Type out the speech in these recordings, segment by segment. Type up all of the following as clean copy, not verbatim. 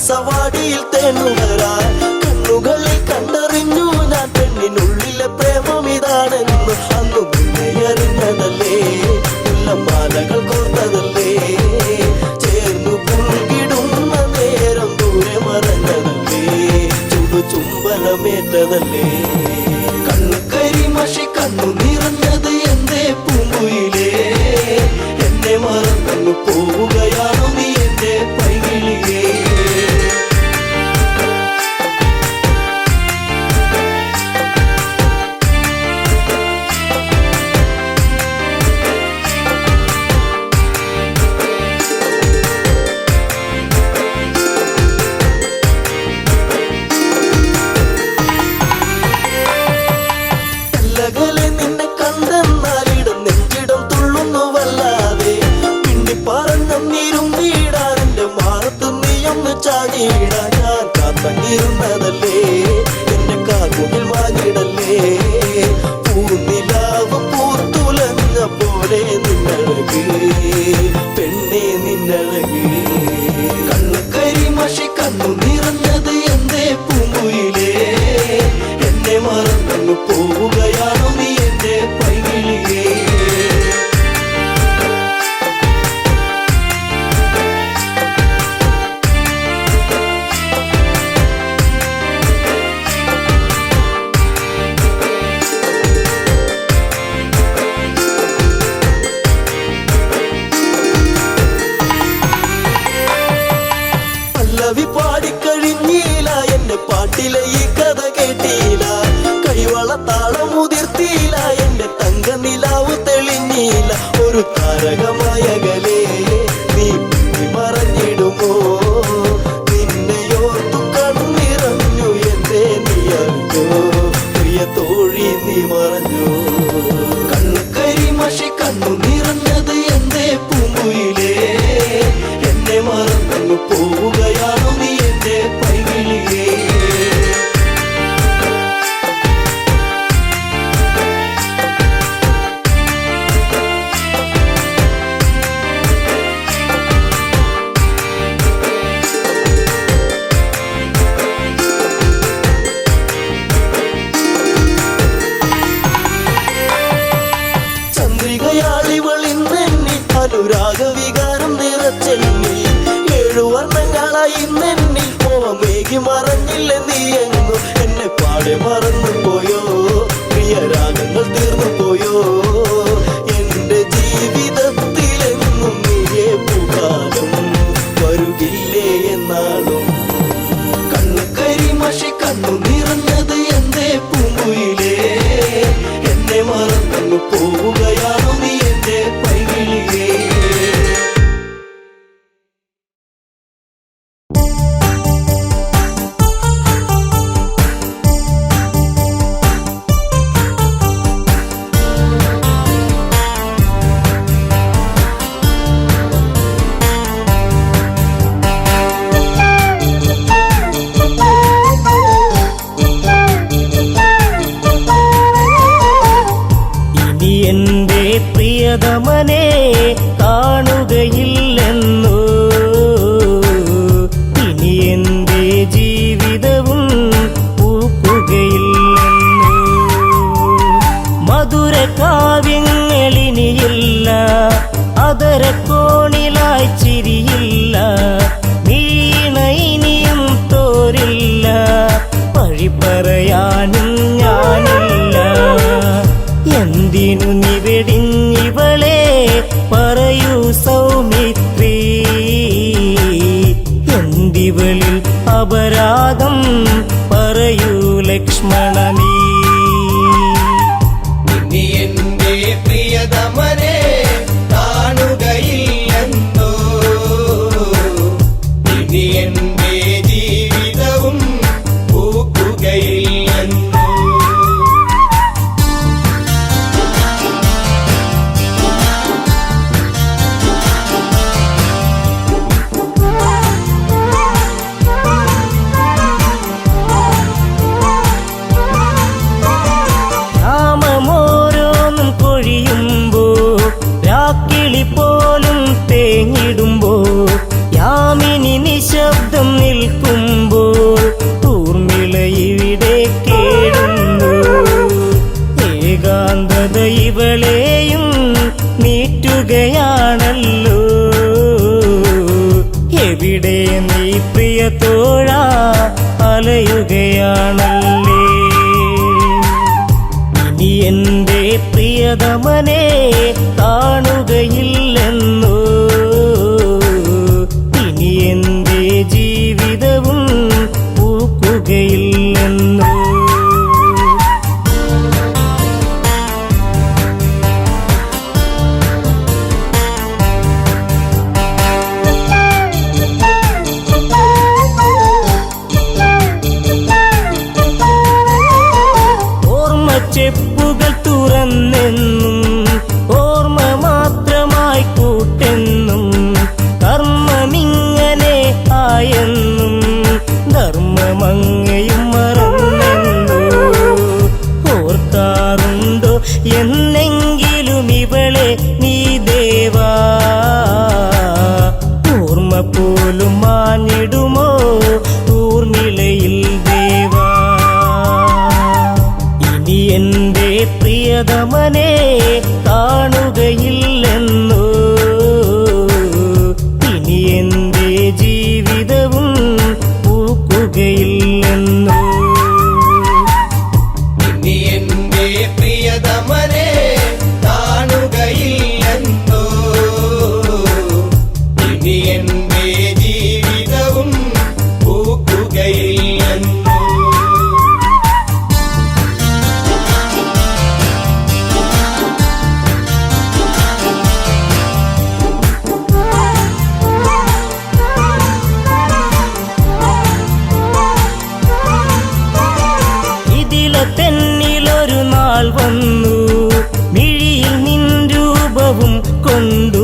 സവാടിയിൽ തേനുകരാൻ കണ്ണുകളിൽ കണ്ടറിഞ്ഞു ഞാൻ പെണ്ണിനുള്ളിലെ പ്രേമം ഇതാണെന്ന് അന്നു മുന്നേ അറിഞ്ഞതല്ലേ മുല്ലമാലകൾ കോർത്തതല്ലേ ചേർന്നു പുൽകിടുന്ന നേരം ദൂരെ മറഞ്ഞതല്ലേ ചുംബനമേറ്റതല്ലേ കണ്ണു കരിമഷി കണ്ണു നിറഞ്ഞത് എന്തേ പൂങ്കുയിലേ എന്നെ മറന്നു പോവുകയാണോ നീ എന്റെ പൈകിളിയേ ഞാൻ കാത്തങ്ങിരുന്നതല്ലേ എന്റെ കാർമുകിൽ വാങ്ങിടല്ലേ പൂനിലാവ് പൂത്തുലഞ്ഞ പോലെ നിന്നഴക് പെണ്ണെ നിന്നഴക് കണ്ണു കരിമഷി കണ്ണു നിറഞ്ഞത് എന്തേ പൂങ്കുയിലേ എന്നെ മറന്നു പോവുകയാണോ നീ എന്റെ പൈകിളിയേ പാടിക്കഴിഞ്ഞീല എന്റെ പാട്ടിലെ ഈ കഥ കേട്ടീല കൈവള താളമുതിർത്തീല എന്റെ തങ്ക നിലാവ് തെളിഞ്ഞീല ഒരു താരകമായകലേ നീ മറഞ്ഞിടുമോ നിന്നെയോർത്തു കണ്ണിറഞ്ഞു എന്തേ നീ അറിഞ്ഞോ പ്രിയ തോഴി നീ മറഞ്ഞു കണ്ണു കരിമഷി കണ്ണു നിറഞ്ഞത് എന്തേ പൂങ്കുയിലേ എന്നെ മറന്നു പോവുകയാണോ നീ എന്റെ പൈകിളിയേ ചന്ദ്രികയാളിവളിന്നെന്നി അനുരാഗവികാര ആദരക്കോണിലായി ചിരിയില്ല, വീണ ഇനിയും തോരില്ല, വഴി പറയാനും ഞാനില്ല. എന്തിനു നീ വെടിഞ്ഞിവളെ പറയൂ സൗമിത്രി, എന്തിവളിൽ അപരാധം പറയൂ ലക്ഷ്മണ നീ. ഇനി എന്റെ പ്രിയതമനെ കാണുകയില്ലെന്നോ, ഇനി എന്റെ ജീവിതവും പൂക്കുകയില്ലെന്നോ. രാമമോരോന്നും കൊഴിയുമ്പോ, രാക്കിളി പോലും തേങ്ങിടുമ്പോ, യാമിനി നിശബ്ദം നിൽക്കുമ്പോൾ ഊർമിള ഇവിടെ കേടുന്നു. ഏകാന്തത ഇവളെയും നീറ്റുകയാണല്ലോ, എവിടെ നീ പ്രിയ തോഴ അലയുകയാണല്ലേ. ഇനി എന്റെ പ്രിയതമനെ കാണുകയില്ലെന്നോ, ഇനി എന്റെ ജീവിതവും പൂക്കുകയില്ലെന്നോ. ചെപ്പുകൾ തുറന്നെന്നും ഓർമ്മ മാത്രമായി കൂട്ടെന്നും, കർമ്മമിങ്ങനെ ആയെന്നും ധർമ്മമങ്ങയും മറന്നെന്നോ. ഓർക്കാറുണ്ടോ എന്നെങ്കിലും ഇവളെ നീ ദേവാ, ഓർമ്മ പോലും മാഞ്ഞിടുമോ ഊർമിളയിൽ ദേവാ. ഇനി എന്റെ പ്രിയതമനെ കാണുകയില്ലെന്നോ, ഇനി എന്റെ ജീവിതവും പൂക്കുകയില്ലെന്നോ. ഇനി എന്റെ പ്രിയതമനെ കാണുകയില്ലെന്നോ, ഇനി എന്റെ ജീവിതവും പൂക്കുകയില്ലെന്നോ. തെന്നിലൊരു നാൾ വന്നു, മിഴിയിൽ നിൻ രൂപവും കൊണ്ടു,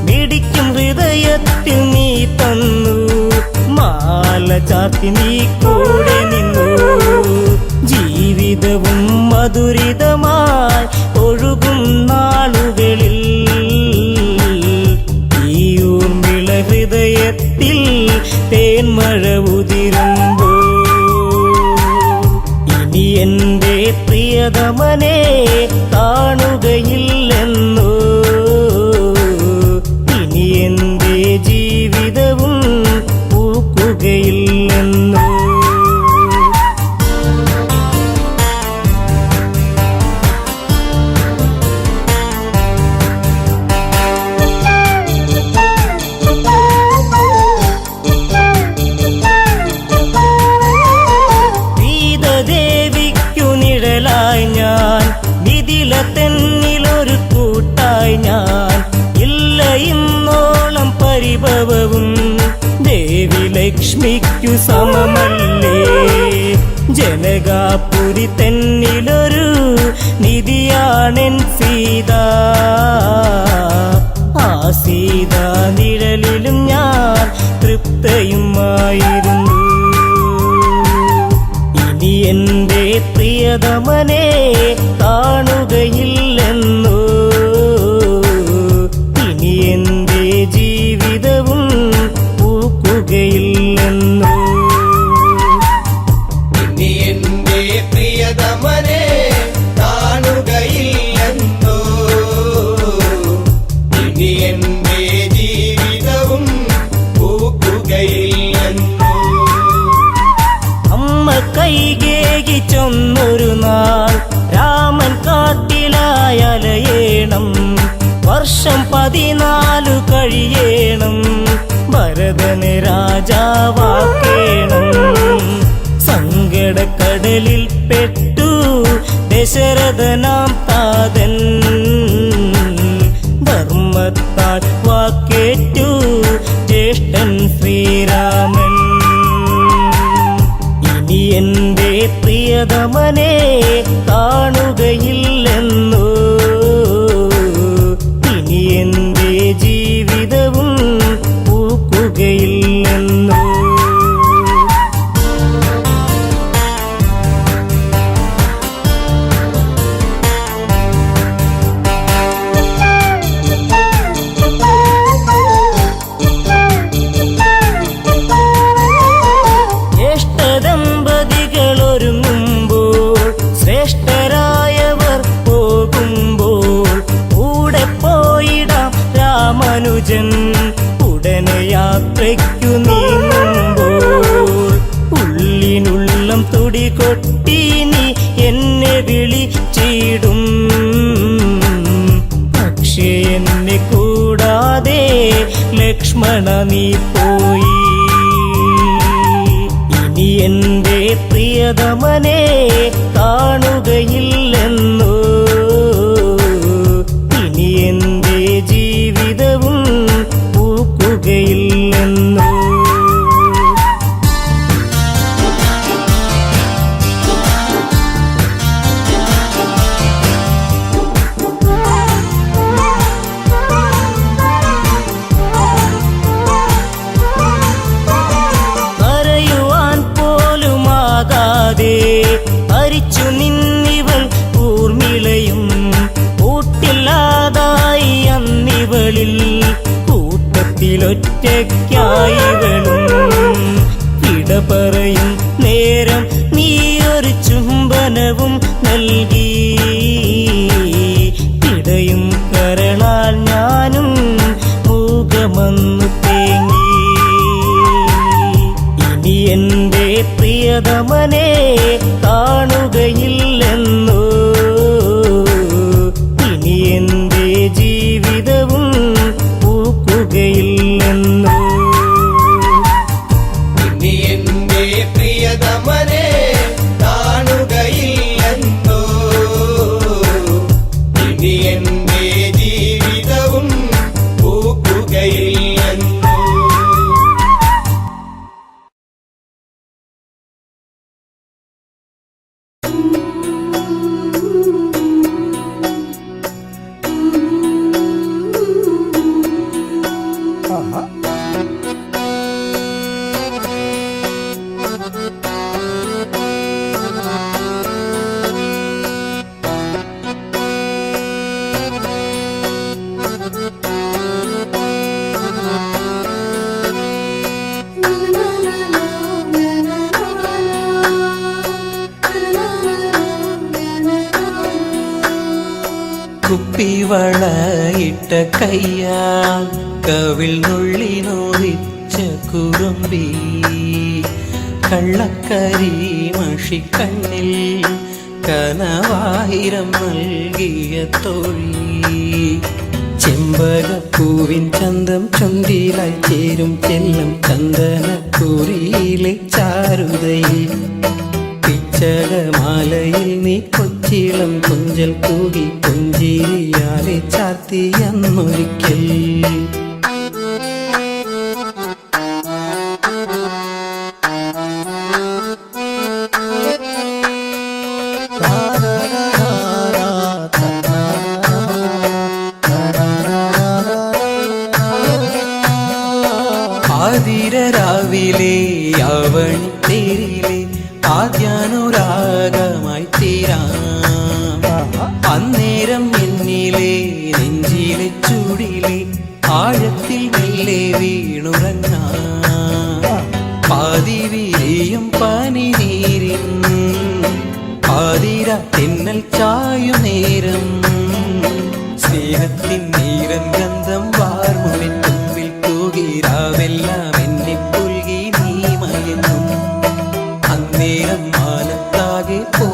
മിടിക്കും ഹൃദയത്തിൽ നീ തന്നു, മാല ചാത്തി നീ കൂടെ നിന്നു. ജീവിതവും മധുരിതമായി ഒഴുകും നാളുകളിൽ ഈ ഊർമിള ഹൃദയത്തിൽ തേന്മഴ ഉതിരുമ്പോ, ഇനി എന്റെ പ്രിയതമനെ കാണുകയില്ലെന്നോ, ഇനി എന്റെ ജീവിതവും പൂക്കുകയില്ലെന്നോ. ഞാൻ മിഥിലതെന്നിലൊരു കൂട്ടായി ഞാൻ, ഇല്ല ഇന്നോളം പരിഭവവും ദേവി ലക്ഷ്മിക്കു സമമല്ലേ. ജനകാപുരി തെന്നിലൊരു നിധിയാണെൻ സീത, ആ സീത നിഴലിലും ഞാൻ തൃപ്തയുമായിരുന്നു. ഇനി എന്റെ പ്രിയതമനെ കാണുകയില്ലെന്നോ, ഇനി എന്റെ ജീവിതവും പൂക്കുകയില്ലെന്നോ. ഇനി എന്റെ പ്രിയതമനെ കാണുകയില്ലെന്നോ, ഇനി പെട്ടെന്നൊരു നാൾ രാമൻ കാട്ടിലായലയേണം. വർഷം 14 കഴിയേണം. ഭരതനെ രാജാവാക്കേണം. സങ്കടക്കടലിൽ പെട്ടു ദശരഥനാം താതൻ. ധർമ്മത്താൽ വാക്കേറ്റു ജ്യേഷ്ഠൻ ശ്രീരാമൻ. ഇനി എന്റെ പ്രിയതമനെ കാണുകയില്ലെന്നോ, ഇനി എന്റെ ജീവിതവും പൂക്കുകയില്ലെന്നോ. ശ്രേഷ്ഠരായവർ പോകുമ്പോൾ കൂടെ പോയിടാം രാമാനുജൻ. ഉടനെ യാത്രയ്ക്കു നീങ്ങുമ്പോൾ ഉള്ളിനുള്ളം തുടികൊട്ടി നീ എന്നെ വിളിച്ചിടും. പക്ഷേ എന്നെ കൂടാതെ ലക്ഷ്മണ നീ പോയി. ഇനി എന്റെ പ്രിയതമനെ കാണുകയില്ലെന്നോ, ഇനി എന്റെ ജീവിതവും പൂക്കുകയില്ലെന്നോ. ഹരിച്ചു നിന്നിവൾ ഊർമിളയും. കൂട്ടില്ലാതായി അന്നിവളിൽ കൂട്ടത്തിലൊറ്റയ്ക്കായിവളും. ഇട പറയും നേരം നീയൊരു ചുംബനവും നൽകി. ഇടയും കരളാൽ ഞാനും മൂകമന്നു തേങ്ങി. ഇനി എന്റെ പ്രിയതമനെ കാണുകയില്ലെന്നോ, ഇനി എന്റെ ജീവിതവും പൂക്കുകയില്ലെന്നോ. ഇനി എന്റെ പ്രിയതമനെ കാണുകയില്ലെന്നോ, ഇനി എന്റെ ജീവിതവും പൂക്കുകയില്ലെന്നോ. കുപ്പിവളയിട്ട കയ്യാൽ കവിൾ നുള്ളി നോവിച്ച കുറുമ്പി. കള്ളക്കരി മഷിക്കണ്ണിൽ കനവായിരം നൽകിയ തോഴി. ചെമ്പകപ്പൂവിൻ ചന്തം ചുണ്ടിലായി ചേരും ചെല്ലും ചന്ദനക്കുറിയിലെ ചാരുതയിൽ. പിച്ചകമാലയിൽ നീ കൊച്ചിളം കുഞ്ചൽ കൂകി പുഞ്ചിരിയാലെ ചാർത്തിയെന്നൊരിക്കൽ. ആതിരരാവിലെ അവണി തേരിലെ ആദ്യാനുരാഗമായി തീരാം. അന്നേരം എന്നിലെ നെഞ്ചിലെ ചൂടിലെ ആഴത്തിൽ മെല്ലെ വീണുറങ്ങാം. പാതി വിരിയും പനിനീരിൻ പാതിര തെന്നൽ ചായു നേരം. സ്നേഹത്തിൻ നീരൻ ഗന്ധം വാർമുവിൻ തുമ്പിൽ തൂകിരാവെല്ലാം എന്നെ പുൽകി നീ മയങ്ങും. അന്നേരം മാനത്താകെ പോ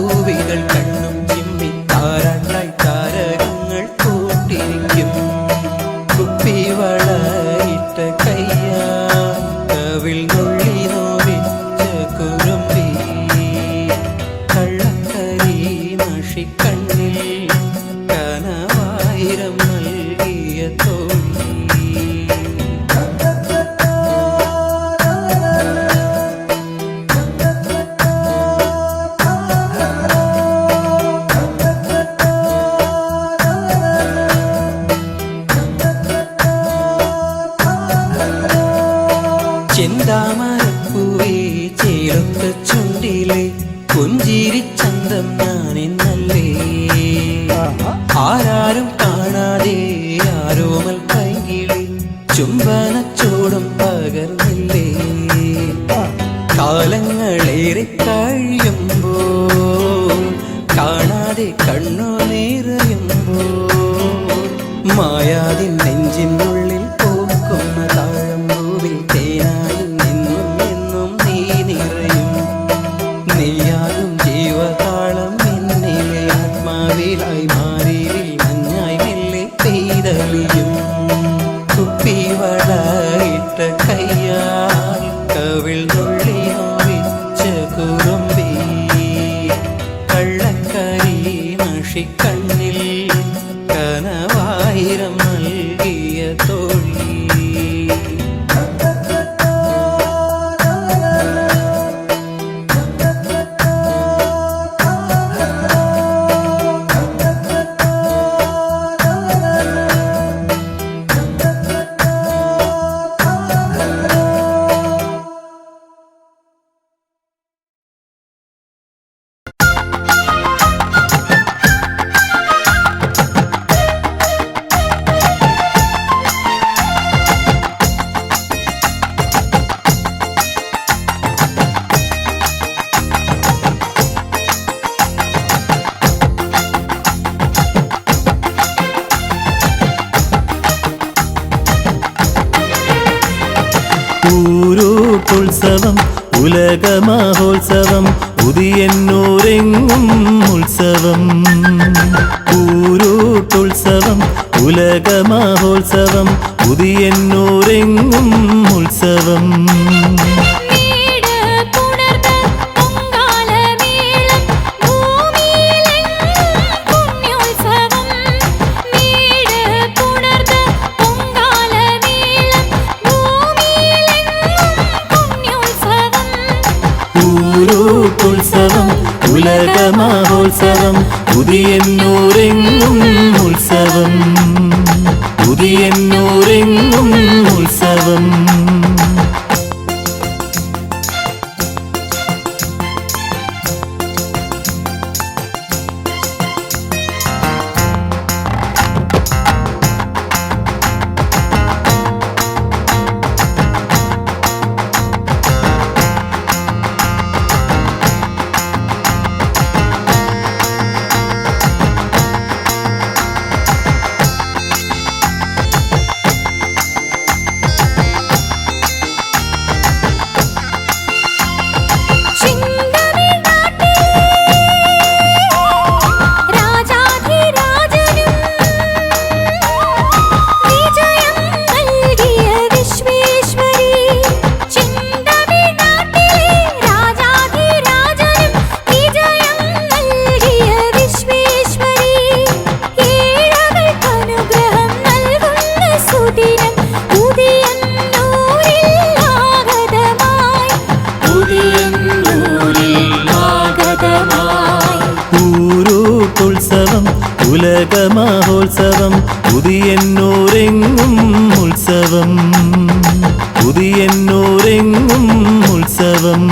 ചെന്താമരപ്പൂവേ ചേലൊത്ത ചുണ്ടിലെ പുഞ്ചിരിച്ചന്തം ഞാനെന്നല്ലേ ആരാരും കാണാതെ ആരോമൽ കൈകിളി ചുംബനച്ചോടും പകർന്നില്ലേ കാലങ്ങളേറെ കഴിയുമ്പോൾ കാണാതെ കണ്ണു നിറയുമ്പോൾ മായാതിൻ നെഞ്ചിനുള്ളിൽ പൂക്കുന്ന താഴമ്പൂവിൽ തേനായി നിന്നും എന്നും നീ നിറയും നീയാകും ജീവതാളം എന്നിലെ ആത്മാവിലായി മാറിയിൽ മഞ്ഞായി മെല്ലെ പെയ്തളിയും കുപ്പിവളയിട്ട കയ്യാൽ കവിൾ നുള്ളി നോവിച്ച കുറുമ്പി കള്ളക്കരി മഷിക്കണ്ണിൽ കനവായിരം നൽകിയ തോഴി ൂരോട്ടുത്സവം ഉലകമഹോത്സവം ഉദിയന്നൂരെങ്ങും ഉത്സവം ൂരോട്ടുത്സവം ഉലകമഹോത്സവം ഉദിയന്നൂരെങ്ങും ഉത്സവം ൂരോട്ടുത്സവം ഉലകമഹോത്സവം ഉദിയന്നൂരെങ്ങും ഉത്സവം ഉദിയന്നൂരെങ്ങും ഉത്സവം ൂരോട്ടുത്സവം ഉലകമഹോത്സവം ഉദിയന്നൂരെങ്ങും ഉത്സവം ഉദിയന്നൂരെങ്ങും ഉത്സവം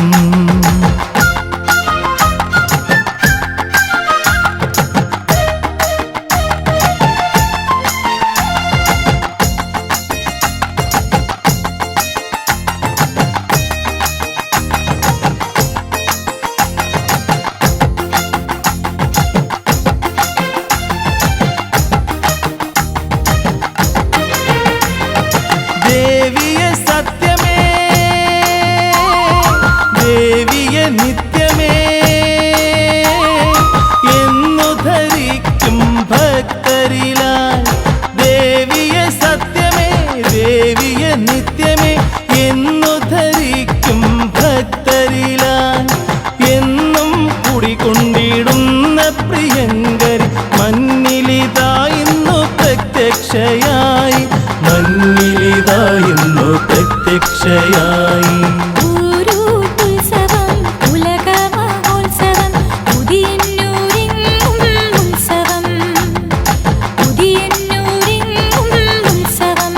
ദേവിയെ സത്യമേ ദേവിയെ നിത്യമേ എന്നു ധരിക്കും ഭക്തരിലാൽ ദേവിയെ സത്യമേ ദേവിയെ നിത്യമേ എന്നു ധരിക്കും ഭക്തരിലാൽ എന്നും കുടികൊണ്ടിടുന്ന പ്രിയങ്കരി മന്നിലിതായിന്നു പ്രത്യക്ഷയായി മന്നിലിതായിന്നു പ്രത്യക്ഷയായി ൂരോട്ടുത്സവം ഉലകമഹോത്സവം ഉദിയന്നൂരെങ്ങും ഉത്സവം ഉദിയന്നൂരെങ്ങും ഉത്സവം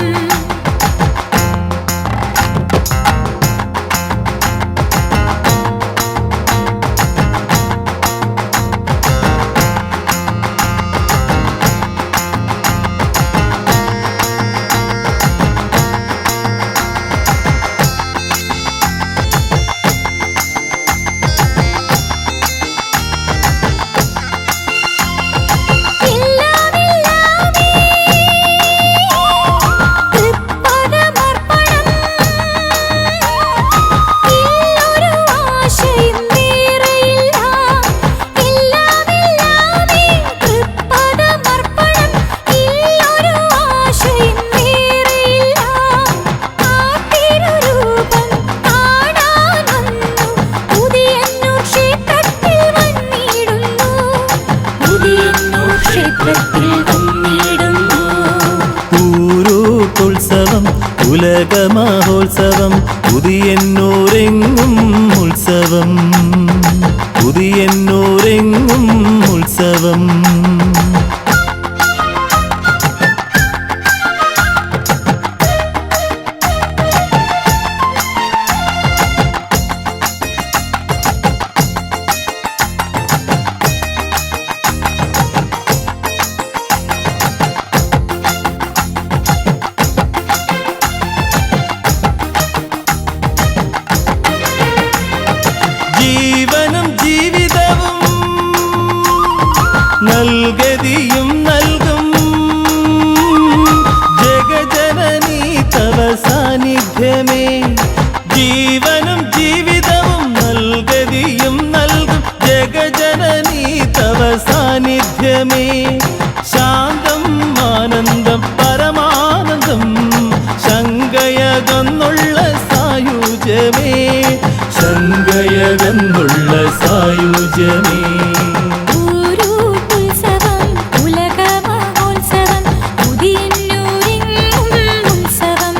ഉലകമഹോത്സവം പുതിയന്നൂരെങ്ങും ഉത്സവം പുതിയന്നൂരെങ്ങും ഉത്സവം ജീവനും ജീവിതവും നൽകതിയും നൽകും ജഗജനനീ തവ സാന്നിധ്യമേ ജീവനും ജീവിതവും നൽകതിയും നൽകും ജഗജനനീ തവ സാന്നിധ്യമേ ശാന്തം ആനന്ദം പരമാനന്ദം ശങ്കയകന്നുള്ള സായുജ്യമേ ശങ്കയകന്നുള്ള സായുജ്യമേ ഊരൂട്ടുത്സവം ഉലകമഹോത്സവം പുതിയന്നൂരെങ്ങും ഉത്സവം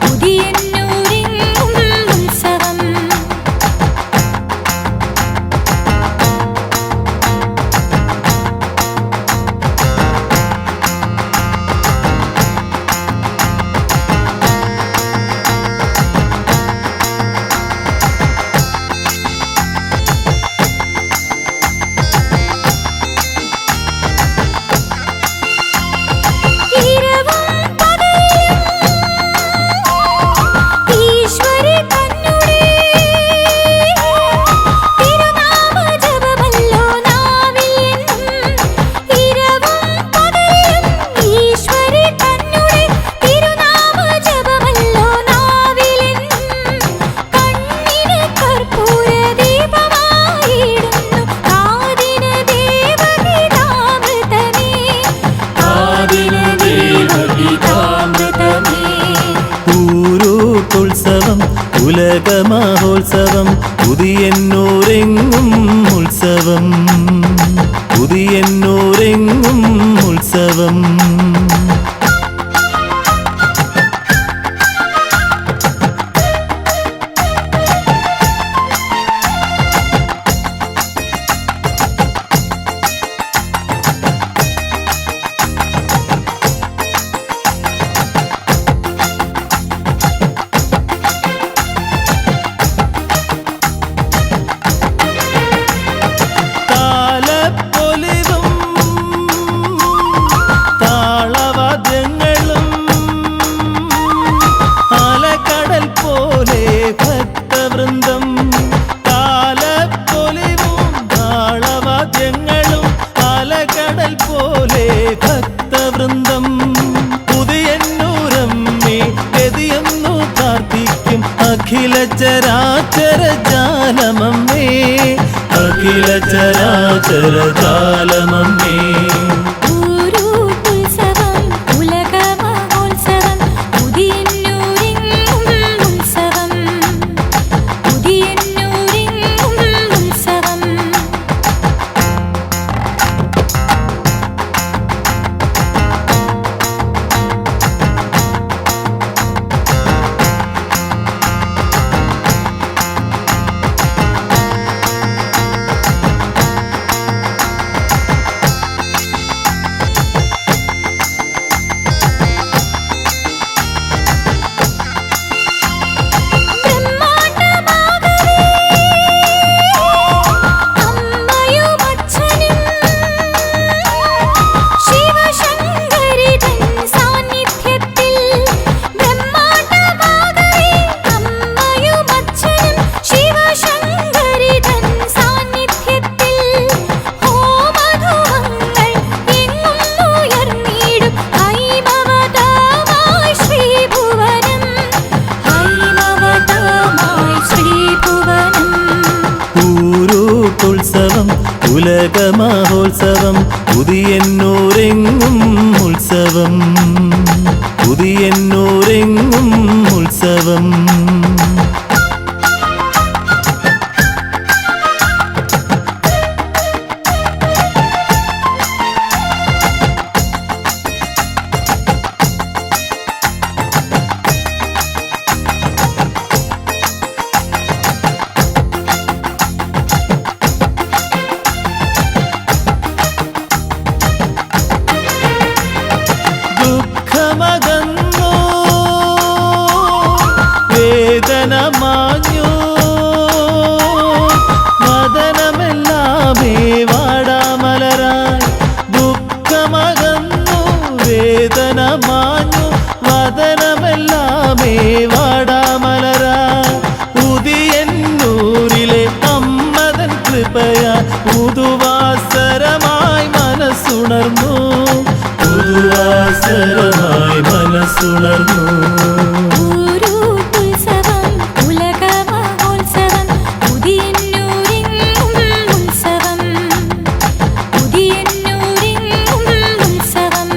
പുതിയന്നൂരെങ്ങും ഉത്സവം ഊരൂട്ടുത്സവം ഉലകമഹോത്സവം പുതിയന്നൂരെങ്ങും ഉത്സവം പുതിയന്നൂരെങ്ങും ഉത്സവം താലപ്പൊലിവും താളവാദ്യങ്ങളും ആലക്കടൽ പോലെ ഭക്തവൃന്ദം താലപ്പൊലിവും താളവാദ്യങ്ങളും ആലക്കടൽ പോലെ ഭക്തവൃന്ദം പുതിയന്നൂരമ്മേ ഗതിയെന്നു പ്രാർത്ഥിക്കും അഖില ചരാചര ജാലമമ്മേ അഖില ചരാചര ജാലമമ്മേ ഊരൂട്ടുത്സവം ഉലകമഹോത്സവം പുതിയന്നൂരെങ്ങും ഉത്സവം പുതിയന്നൂരെങ്ങും ഉത്സവം ഉലകമഹോത്സവം പുതിയന്നൂരെങ്ങും ഉത്സവം പുതിയന്നൂരെങ്ങും ഉത്സവം വളർന്നു, പുതുവാസരമായി മനസ്സുണർന്നു. ഉത്സവം ഉലകമഹോത്സവം പുതിയന്നൂരെങ്ങും ഉത്സവം പുതിയന്നൂരെങ്ങും ഉത്സവം.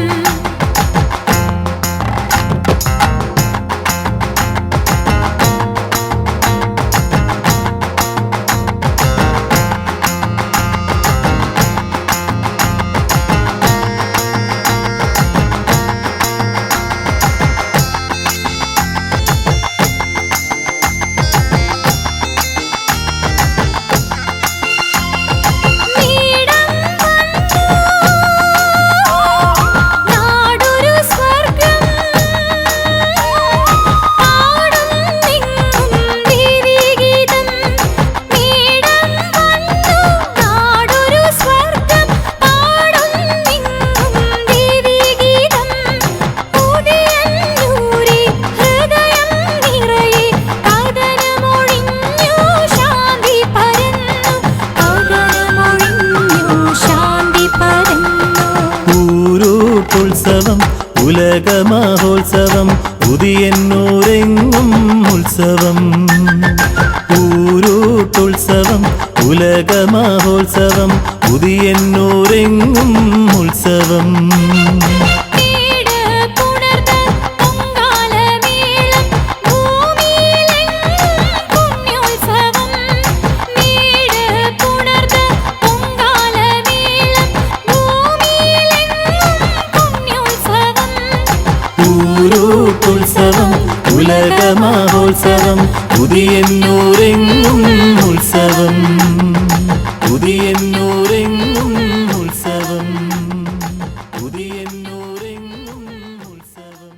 നാടൊരു സ്വർഗം പാടുന്നെങ്ങും ദേവീഗീതം. മേടം വന്നു നാടൊരു സ്വർഗം പാടുന്നെങ്ങും ദേവീഗീതം. പുതിയന്നൂരെ ഹൃദയം നിറയെ കഥനമൊഴിഞ്ഞു ശാന്തി പരന്നു, കഥനമൊഴിഞ്ഞു ശാന്തി പരന്നു. ഊരൂട്ടുത്സവം ഉലകമഹോത്സവം പുതിയന്നൂരെങ്ങും ഉത്സവം. ഊരൂട്ടുത്സവം ഉലകമഹോത്സവം പുതിയന്നൂരെങ്ങും ഉത്സവം. പുണർന്ന പൊങ്കാലമേളം ഭൂമിയിലെങ്ങും പുണ്യോത്സവം. പുണർന്ന പൊങ്കാലമേളം ഭൂമിയിലെങ്ങും പുണ്യോത്സവം. ഊരൂട്ടുത്സവം ഉലകമഹോത്സവം പുതിയന്നൂരെങ്ങും ഉത്സവം. പുതിയന്നൂരെങ്ങും ഉത്സവം. പുതിയന്നൂരെങ്ങും ഉത്സവം.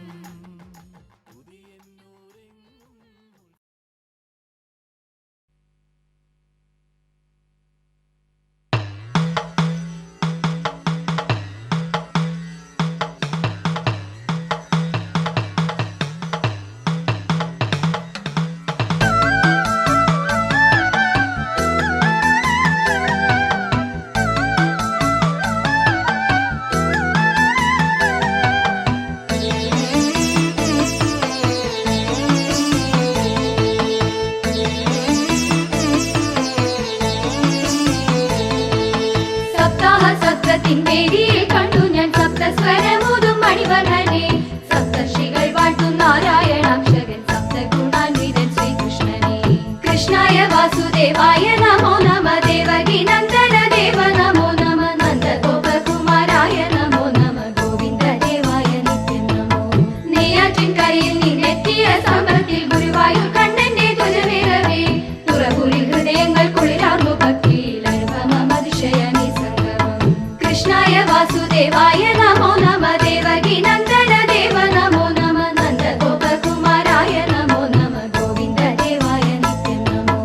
സപ്താഹ സപ്തത്തിൻ വേദിയിൽ കണ്ടു ഞാൻ സപ്തസ്വരമൂതും മണിവർണ്ണനെ. സപ്തർഷികൾ വാഴ്ത്തും നാരായണാക്ഷരൻ സപ്തഗുണാന്വിതൻ ശ്രീകൃഷ്ണനെ. കൃഷ്ണായ വാസുദേവായ നമോ നമ, ദേവകി നന്ദന ദേവ നമോ നമ, നന്ദഗോപകുമാരായ നമോ നമ, ഗോവിന്ദദേവായ നിത്യം നമോ. നെയ്യാറ്റിൻകരയിൽ നിന്നെത്തിയ സമൃദ്ധിൽ ഗുരുവായൂർ കണ്ണന്റെ ധ്വജമേറവേ, തുറപുരിൽ ഹൃദയങ്ങൾ കുളിരാർന്നു ഭക്തിയിൽ അനുപമം അതിശയമീ സംഗമം. കൃഷ്ണായ വാസുദേവായ നമോ നമ, ദേവകി നന്ദന ദേവ നമോ നമ, നന്ദഗോപകുമാരായ നമോ നമ, ഗോവിന്ദദേവായ നിത്യം നമോ.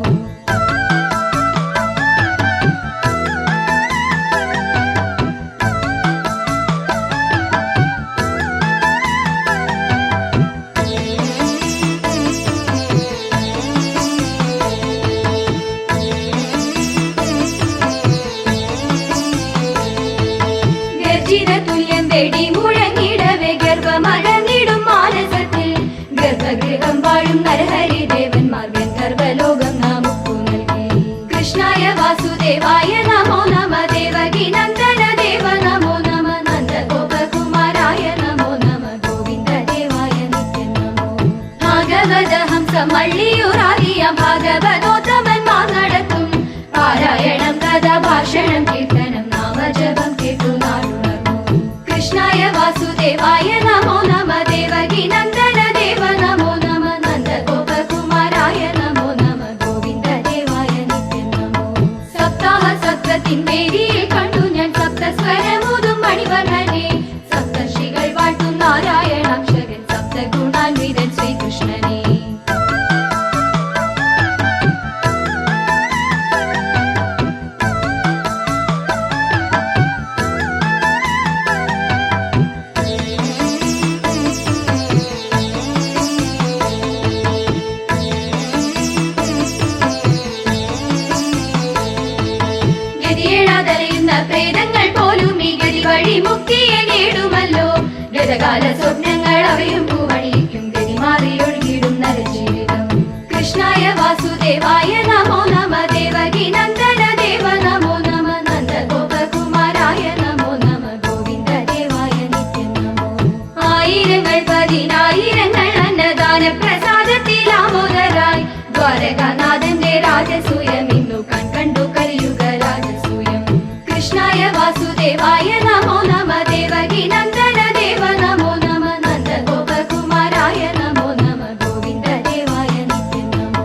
ഗർജിത തുല്യം വെടി മുഴങ്ങിടവേ ഗർഭമഴന്നിടും മാനസത്തിൽ, ഗർഭഗൃഹം വാഴും നരഹരി ദേവന്മാർ ഗർഭലോകം നാമുക്കു നൽകി. കൃഷ്ണായ വാസുദേവായ നമോ നമ, ദേവകി നന്ദന ദേവ നമോ നമ, നന്ദഗോപകുമാരായ നമോ നമ, ഗോവിന്ദദേവായ നിത്യം നമോ. ഭാഗവത ഹംസമള്ളിയൂറാകിയ ഭാഗവതോത്തമന്മാർ നടത്തും പാരായണം കഥാഭാഷണം കീർത്തനം നാമജപം കേട്ടു നാടുണർന്നു. കൃഷ്ണായ വാസുദേവായ നമോ നമ, ദേവകി നന്ദന ദേവ നമോ നമ, നന്ദഗോപകുമാരായ നമോ നമ, ഗോവിന്ദദേവായ നിത്യം നമോ. സപ്താഹ സപ്തത്തിൻ വേദിയിൽ കണ്ടു ഞാൻ സപ്തസ്വരമൂതും മണിവർണ്ണനെ. സപ്തർഷികൾ വാഴ്ത്തും നാരായണാക്ഷരൻ സപ്തഗുണാന്വിതൻ ശ്രീകൃഷ്ണനെ. മുക്തിയെ നേടുമല്ലോ ഗതകാല സ്വപ്നങ്ങൾ അവയും പൂവണിക്കും ഗതി മാറി ഒഴുകിടും നരജീവിതം കൃഷ്ണായ വാസുദേവായ നമോ നമ ദേവകി നന്ദന ദേവ നമോ നമ നന്ദ ഗോപകുമാരായ നമോ നമ ഗോവിന്ദ ദേവായ നിത്യം നമോ ആയിരങ്ങൾ പതിനായിരങ്ങൾ അന്നദാന പ്രസാദത്തിൽ ആമോദരായി ദ്വാരകാനാഥന്റെ രാജസൂയം ഇന്നു കണ്ടു കലിയുഗ രാജസൂയം കൃഷ്ണായ വാസുദേവായ നമോ നമ ദേവകി നന്ദന ദേവ നമോ നമ നന്ദ ഗോപകുമാരായ നമോ നമ ഗോവിന്ദ ദേവായ നിത്യം നമോ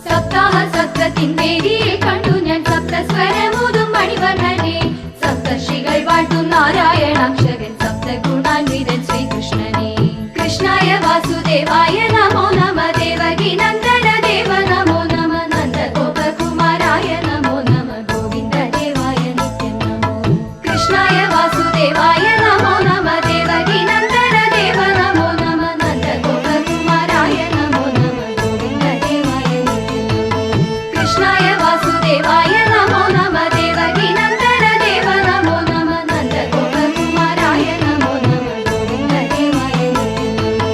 സപ്താഹ സപ്തത്തിൻ വേദിയിൽ കണ്ടു ഞാൻ സപ്തസ്വരമൂതും മണിവർണ്ണനെ സപ്തർഷികൾ വാഴ്ത്തും നാരായണാക്ഷകൻ സപ്തഗുണാൻവിതൻ ശ്രീകൃഷ്ണനെ കൃഷ്ണായ വാസുദേവായ നമോ നമ ദേവകി നന്ദന ദേവ നമോ നമ നന്ദ ഗോപകുമാരായ നമോ നമ ഗോവിന്ദ ദേവായ നിത്യം നമോ കൃഷ്ണായ വാസുദേവായ നമോ നമ ദേവകി നന്ദന ദേവ നമോ നമ നന്ദ ഗോപകുമാരായ നമോ നമ ഗോവിന്ദ ദേവായ നിത്യം നമോ കൃഷ്ണായ വാസുദേവായ നമോ നമ ദേവകി നന്ദന ദേവ നമോ നമ നന്ദ ഗോപകുമാരായ നമോ നമ ഗോവിന്ദ ദേവായ നിത്യം നമോ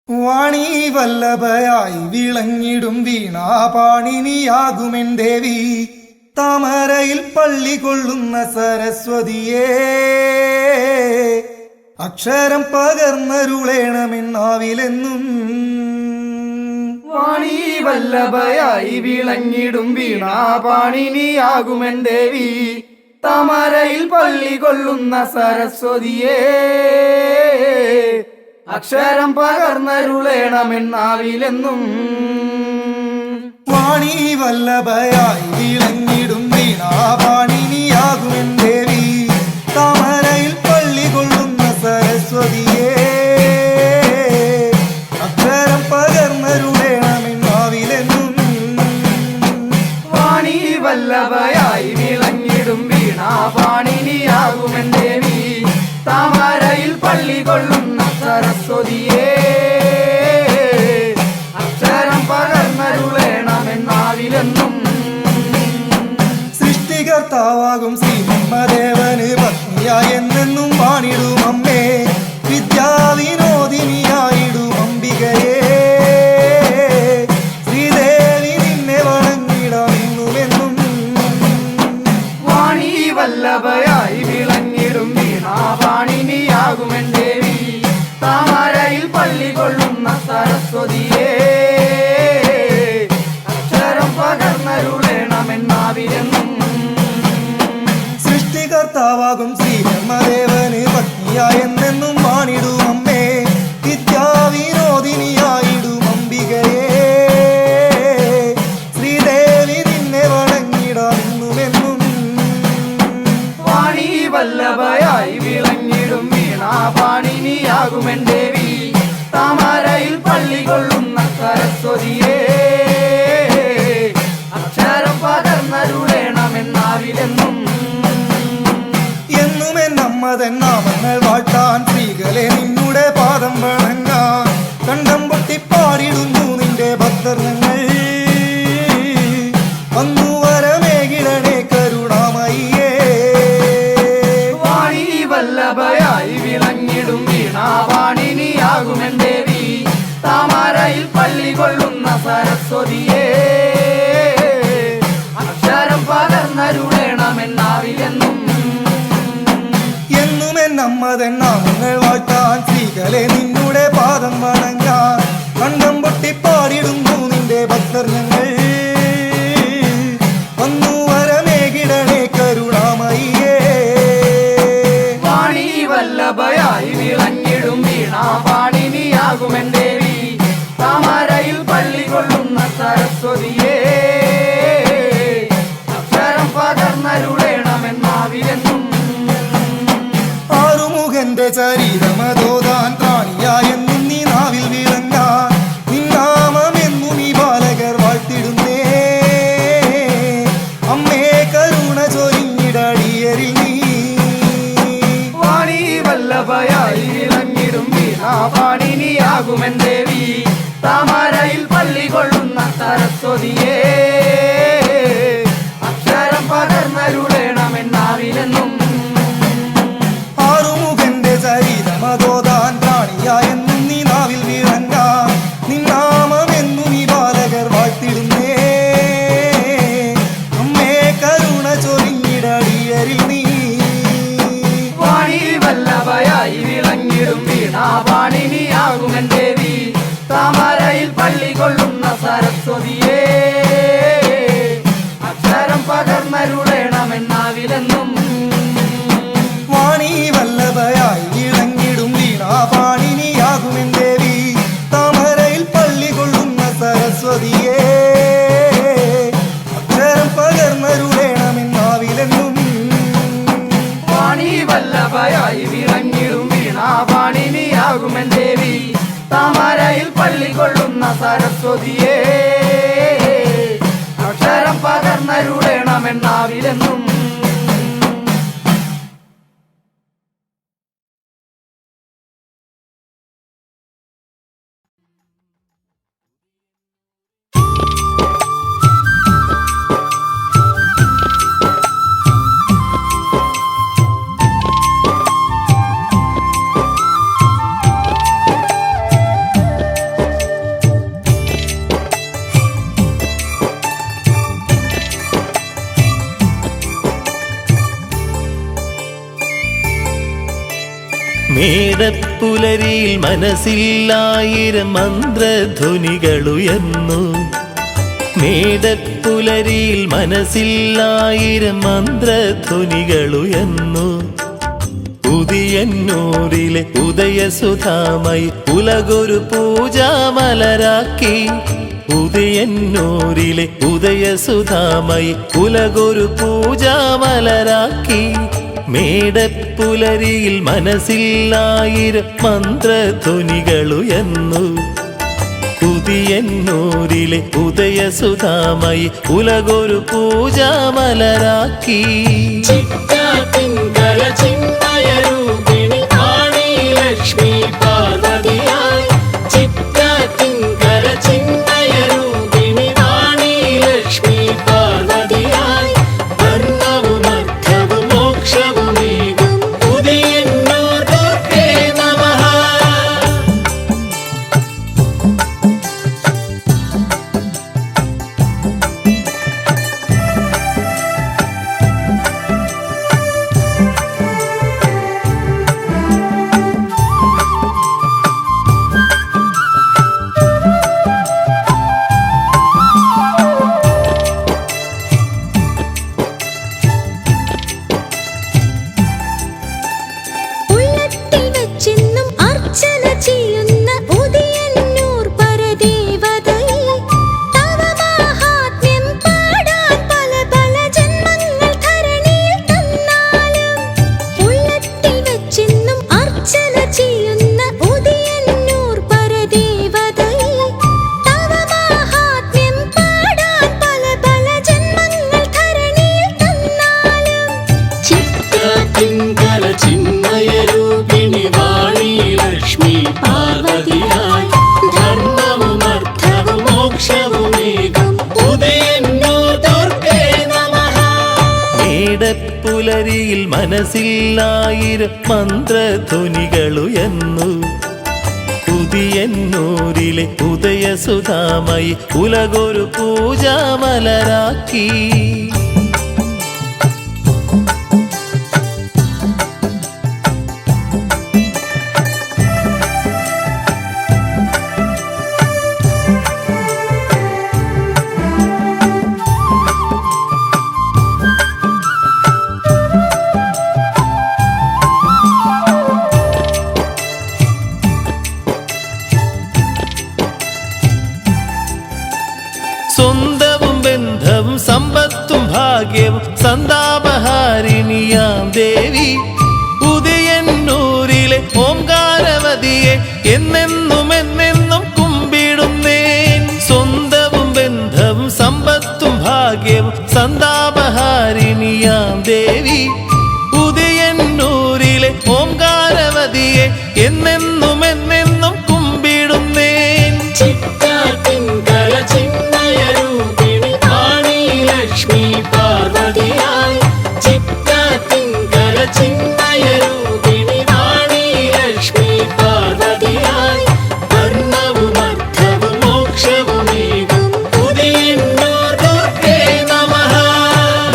വാണി വല്ലഭയായി വിളങ്ങിടും വീണാപാണിനിയാകുമെൻ ദേവി താമരയിൽ പള്ളി കൊള്ളുന്ന സരസ്വതിയേ അക്ഷരം പകർന്നരുളേണമെന്നാവിലെന്നും വാണി വല്ലഭയായി വിളങ്ങിടും വീണാപാണിനിയാകുമെൻ ദേവി താമരയിൽ പള്ളി കൊള്ളുന്ന സരസ്വതിയേ അക്ഷരം പകർന്നരുളേണമെന്നാവിലെന്നും വാണി വല്ലഭയായി വിളങ്ങിടും വീണാപാണിനിയാകുമെൻ ദേവി താമരയിൽ പള്ളി കൊള്ളുന്ന സരസ്വതിയേ അക്ഷരം പകർന്നരുളേണമെന്നാവിലെന്നും വാണി വല്ലഭയായി വിളങ്ങിടും വീണാപാണിനിയാകുമെൻ ദേവി താമരയിൽ പള്ളി കൊള്ളുന്ന സരസ്വതിയേ അക്ഷരം പകർന്നരുളേണമെന്നാവിലെന്നും സൃഷ്ടികർത്താവാകും ശ്രീബ്രഹ്മദേവന് പത്നിയായെന്നെന്നും വാണിടും അമ്മേ വിദ്യാവിനോദിനിയായിടും അംബികയേ ശ്രീദേവി നിന്നെ വണങ്ങിടാമെന്നുമെന്നും വാണി വല്ലഭയായി വിളങ്ങിടും വീണാപാണിനിയാകുമെൻ ദേവി താമരയിൽ പള്ളി കൊള്ളുന്ന സരസ്വതിയേ അക്ഷരം പകർന്നരുളേണമെന്നാവിലെന്നും സൃഷ്ടികർത്താവാകും ശ്രീബ്രഹ്മദേവന് പത്നിയായെന്നെന്നും വാണിടും അമ്മേ വിദ്യാവിനോദിനിയായിടും അംബികയേ ശ്രീദേവി നിന്നെ വണങ്ങിടാമെന്നുമെന്നും വാണി വല്ലഭയായി വിളങ്ങിടും വീണാപാണിനിയാകുമെൻ ദേവി താമരയിൽ പള്ളി കൊള്ളുന്ന സരസ്വതിയേ അക്ഷരം പകർന്നരുളേണമെന്നാവിലെന്നും എന്നുമെന്നമ്മതൻ നാമങ്ങൾ വാഴ്ത്താൻ സ്ത്രീകളെ നിന്നുടെ പാദം വണങ്ങാൻ കണ്ടം പൊട്ടിപ്പാടിടുന്നു നിന്റെ ഭക്തർങ്ങൾ വന്നു വരമേകിടണേ കരുണാമയ്യേ വാണി വല്ലഭയായി വിളങ്ങിടും വീണാപാണിനിയാകുമെൻ ദേവി താമരയിൽ പള്ളി കൊള്ളുന്ന സരസ്വതിയേ അക്ഷരം പകർന്നരുളേണമെന്നാവിലെന്നും എന്നുമെന്നമ്മതൻ നാമങ്ങൾ വാഴ്ത്താൻ സ്ത്രീകളെ നിന്നുടെ പാദം വണങ്ങാൻ കണ്ടം പൊട്ടിപ്പാടിടുന്നു നിന്റെ ഭക്തർങ്ങൾ വന്നു വരമേകിടണേ കരുണാമയ്യേ വാണി വല്ലഭയായി വിളങ്ങിടും വീണാപാണിനിയാകുമെൻ ദേവി താമരയിൽ പള്ളി കൊള്ളുന്ന സരസ്വതിയേ അക്ഷരം പകർന്നരുളേണമെന്നാവിലെന്നും ആറുമുഖന്റെ ചരിതമതോതാൻ പ്രാണിയായെന്നും നീ നാവിൽ വിളങ്ങാൻ നിന്നാമെന്നും ഈ ബാലകർ വാഴ്ത്തിടുന്നേ അമ്മേ കരുണ ചൊരിഞ്ഞിടടിയരിൽ നീ വാണി വല്ലഭയായി വിളങ്ങിടും വീണാപാണിനിയാകുമെൻ ദേവി താമരയിൽ പള്ളി കൊള്ളുന്ന സരസ്വതിയേ അക്ഷരം പകർന്നരുളേണമെന്നാവിലെന്നും ആറുമുഖന്റെ ചരിതമതോതാൻ പ്രാണിയായെന്നും നീ നാവിൽ വിളങ്ങാൻ നിന്നാമെന്നും ഈ ബാലകർ വാഴ്ത്തിടുന്നേ അമ്മേ കരുണ ചൊരിഞ്ഞിടടിയരിൽ നീ വാണി വല്ലഭയായി വിളങ്ങിടും വീണാപാണിനിയാകുമെൻ ദേവി താമരയിൽ പള്ളി കൊള്ളുന്ന സരസ്വതിയേ അക്ഷരം പകർന്നരുളേണമെന്നാവിലെന്നും വാണി വല്ലഭയായി വിളങ്ങിടും വീണാപാണിനിയാകുമെൻ ദേവി താമരയിൽ പള്ളി കൊള്ളുന്ന സരസ്വതിയേ അക്ഷരം പകർന്നരുളേണമെന്നാവിലെന്നും വാണി വല്ലഭയായി വിളങ്ങിടും വീണാപാണിനിയാകുമെൻ ദേവി താമരയിൽ പള്ളി കൊള്ളുന്ന സരസ്വതിയേ അക്ഷരം പകർന്നരുളേണമെന്നാവിലെന്നും മേടപ്പുലരിയിൽ മനസ്സിലായിരം മന്ത്രധ്വനികളുയർന്നു. മേടപ്പുലരിയിൽ മനസ്സിലായിരം മന്ത്രധ്വനികളുയർന്നു. ഉദിയന്നൂരിലെ ഉദയസുധാമായി ഉലകൊരു പൂജാമലരാക്കി. ഉദയന്നൂരിലെ ഉദയസുധാമായി ഉലകൊരു പൂജാമലരാക്കി. മേടപ്പുലരിയിൽ മനസ്സിലായിരം മന്ത്രധ്വനികളുയർന്നു. ഉദിയന്നൂരിലെ ഉദയസുധാമായി ഉലകൊരു പൂജാമലരാക്കി. ലക്ഷ്മി പാർവതിയായി ചിത്രത്തിങ്കര ചിന്മയരൂപിണി വാണി ലക്ഷ്മി പാർവതിയായി ധർമ്മവും അർത്ഥവും മോക്ഷവുമേകും ഉദയന്നൂർ ദുർഗേ നമഃ. ഉള്ളത്തിൽ വെച്ചെന്നും അർച്ചന ചെയ്യുന്ന ഉദയന്നൂർ പരദേവതയെ തവ മാഹാത്മ്യം പാടാൻ പല പല ജന്മങ്ങൾ ധരണിയിൽ തന്നാലും. ഉള്ളത്തിൽ വെച്ചെന്നും അർച്ചന ചെയ്യുന്ന ഉദയന്നൂർ പരദേവതയെ തവ മാഹാത്മ്യം പാടാൻ പല പല ജന്മങ്ങൾ ധരണിയിൽ തന്നാലും. ചിത്രത്തിങ്കര ചിന്മയരൂപിണി വാണി ലക്ഷ്മി പാർവതിയായി ധർമ്മവും അർത്ഥവും മോക്ഷവുമേകും ഉദയന്നൂർ ദുർഗേ നമഃ. മേടപ്പുലരിയിൽ മനസ്സിലായിരം മന്ത്രധ്വനികളുയർന്നു. ഉദിയന്നൂരിലെ ഉദയസുധാമായി ഉലകൊരു പൂജാമലരാക്കി. സ്വന്തവും ബന്ധവും സമ്പത്തും ഭാഗ്യവും സന്താപഹാരിണിയാം ദേവി. ഉദയന്നൂരിലെ ഓംകാരവതിയെ എന്നെന്നും എന്നെന്നും കുമ്പിടുന്നേൻ. സ്വന്തവും ബന്ധവും സമ്പത്തും ഭാഗ്യവും സന്താപഹാരിണിയാം ദേവി. ഉദയന്നൂരിലെ ഓംകാരവതിയെ എന്നെന്നും എന്നെന്നും കുമ്പിടുന്നേൻ. ചിത്രത്തിങ്കര ചിന്മയരൂപിണി വാണി ലക്ഷ്മി പാർവതിയായി ചിത്രത്തിങ്കര ചിന്മയരൂപിണി വാണി ലക്ഷ്മി പാർവതിയായി ധർമ്മവും അർത്ഥവും മോക്ഷവുമേകും ഉദയന്നൂർ ദുർഗേ നമഃ.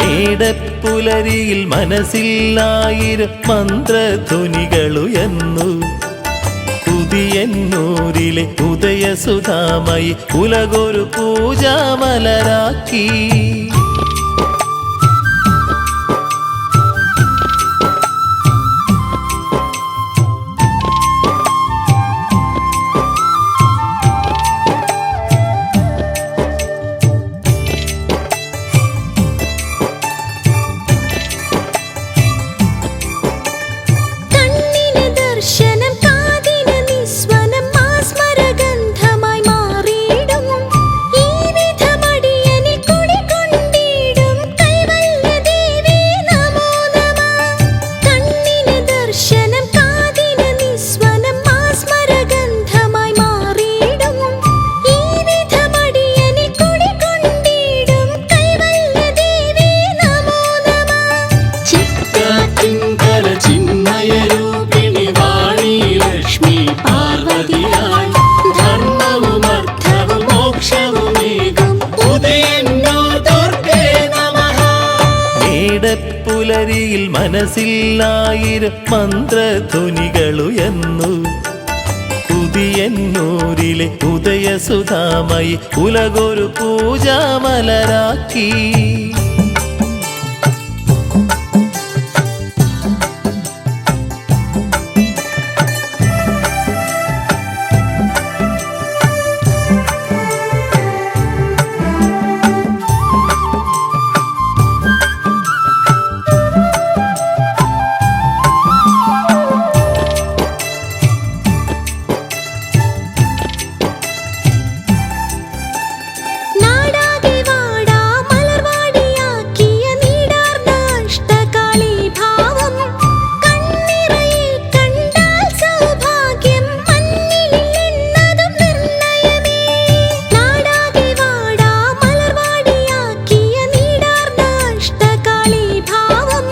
മേടപ്പുലരിയിൽ മനസ്സിലായിരം മന്ത്രധ്വനികളുയർന്നു. ഉദിയന്നൂരിലെ ഉദയസുധാമായി ഉലകൊരു പൂജാമലരാക്കി. കണ്ണിന് ദർശനം കാതിന് നിസ്വനം മാസ്മരഗന്ധമായി മാറിയിടും. ഈ വിധമടിയനിൽ കുടികൊണ്ട നെടുമ്പുലരിയിൽ മനസ്സിലായിരം മന്ത്രധ്വനികളുയർന്നു. പുതിയന്നൂരിലെ ഉദയസുധാമയി ഉലകൊരു പൂജാമലരാക്കി. നാടാകെ വാടാ മലർവാടിയാക്കിയ നീടാർന്ന അഷ്ടകാളി ഭാവം. കണ്ണിറയിൽ കണ്ടാൽ സൗഭാഗ്യം, മണ്ണിലില്ലെന്നതും നിർണയമേ. നാടാകെ വാടാ മലർവാടിയാക്കിയ നീടാർന്ന അഷ്ടകാളി ഭാവം.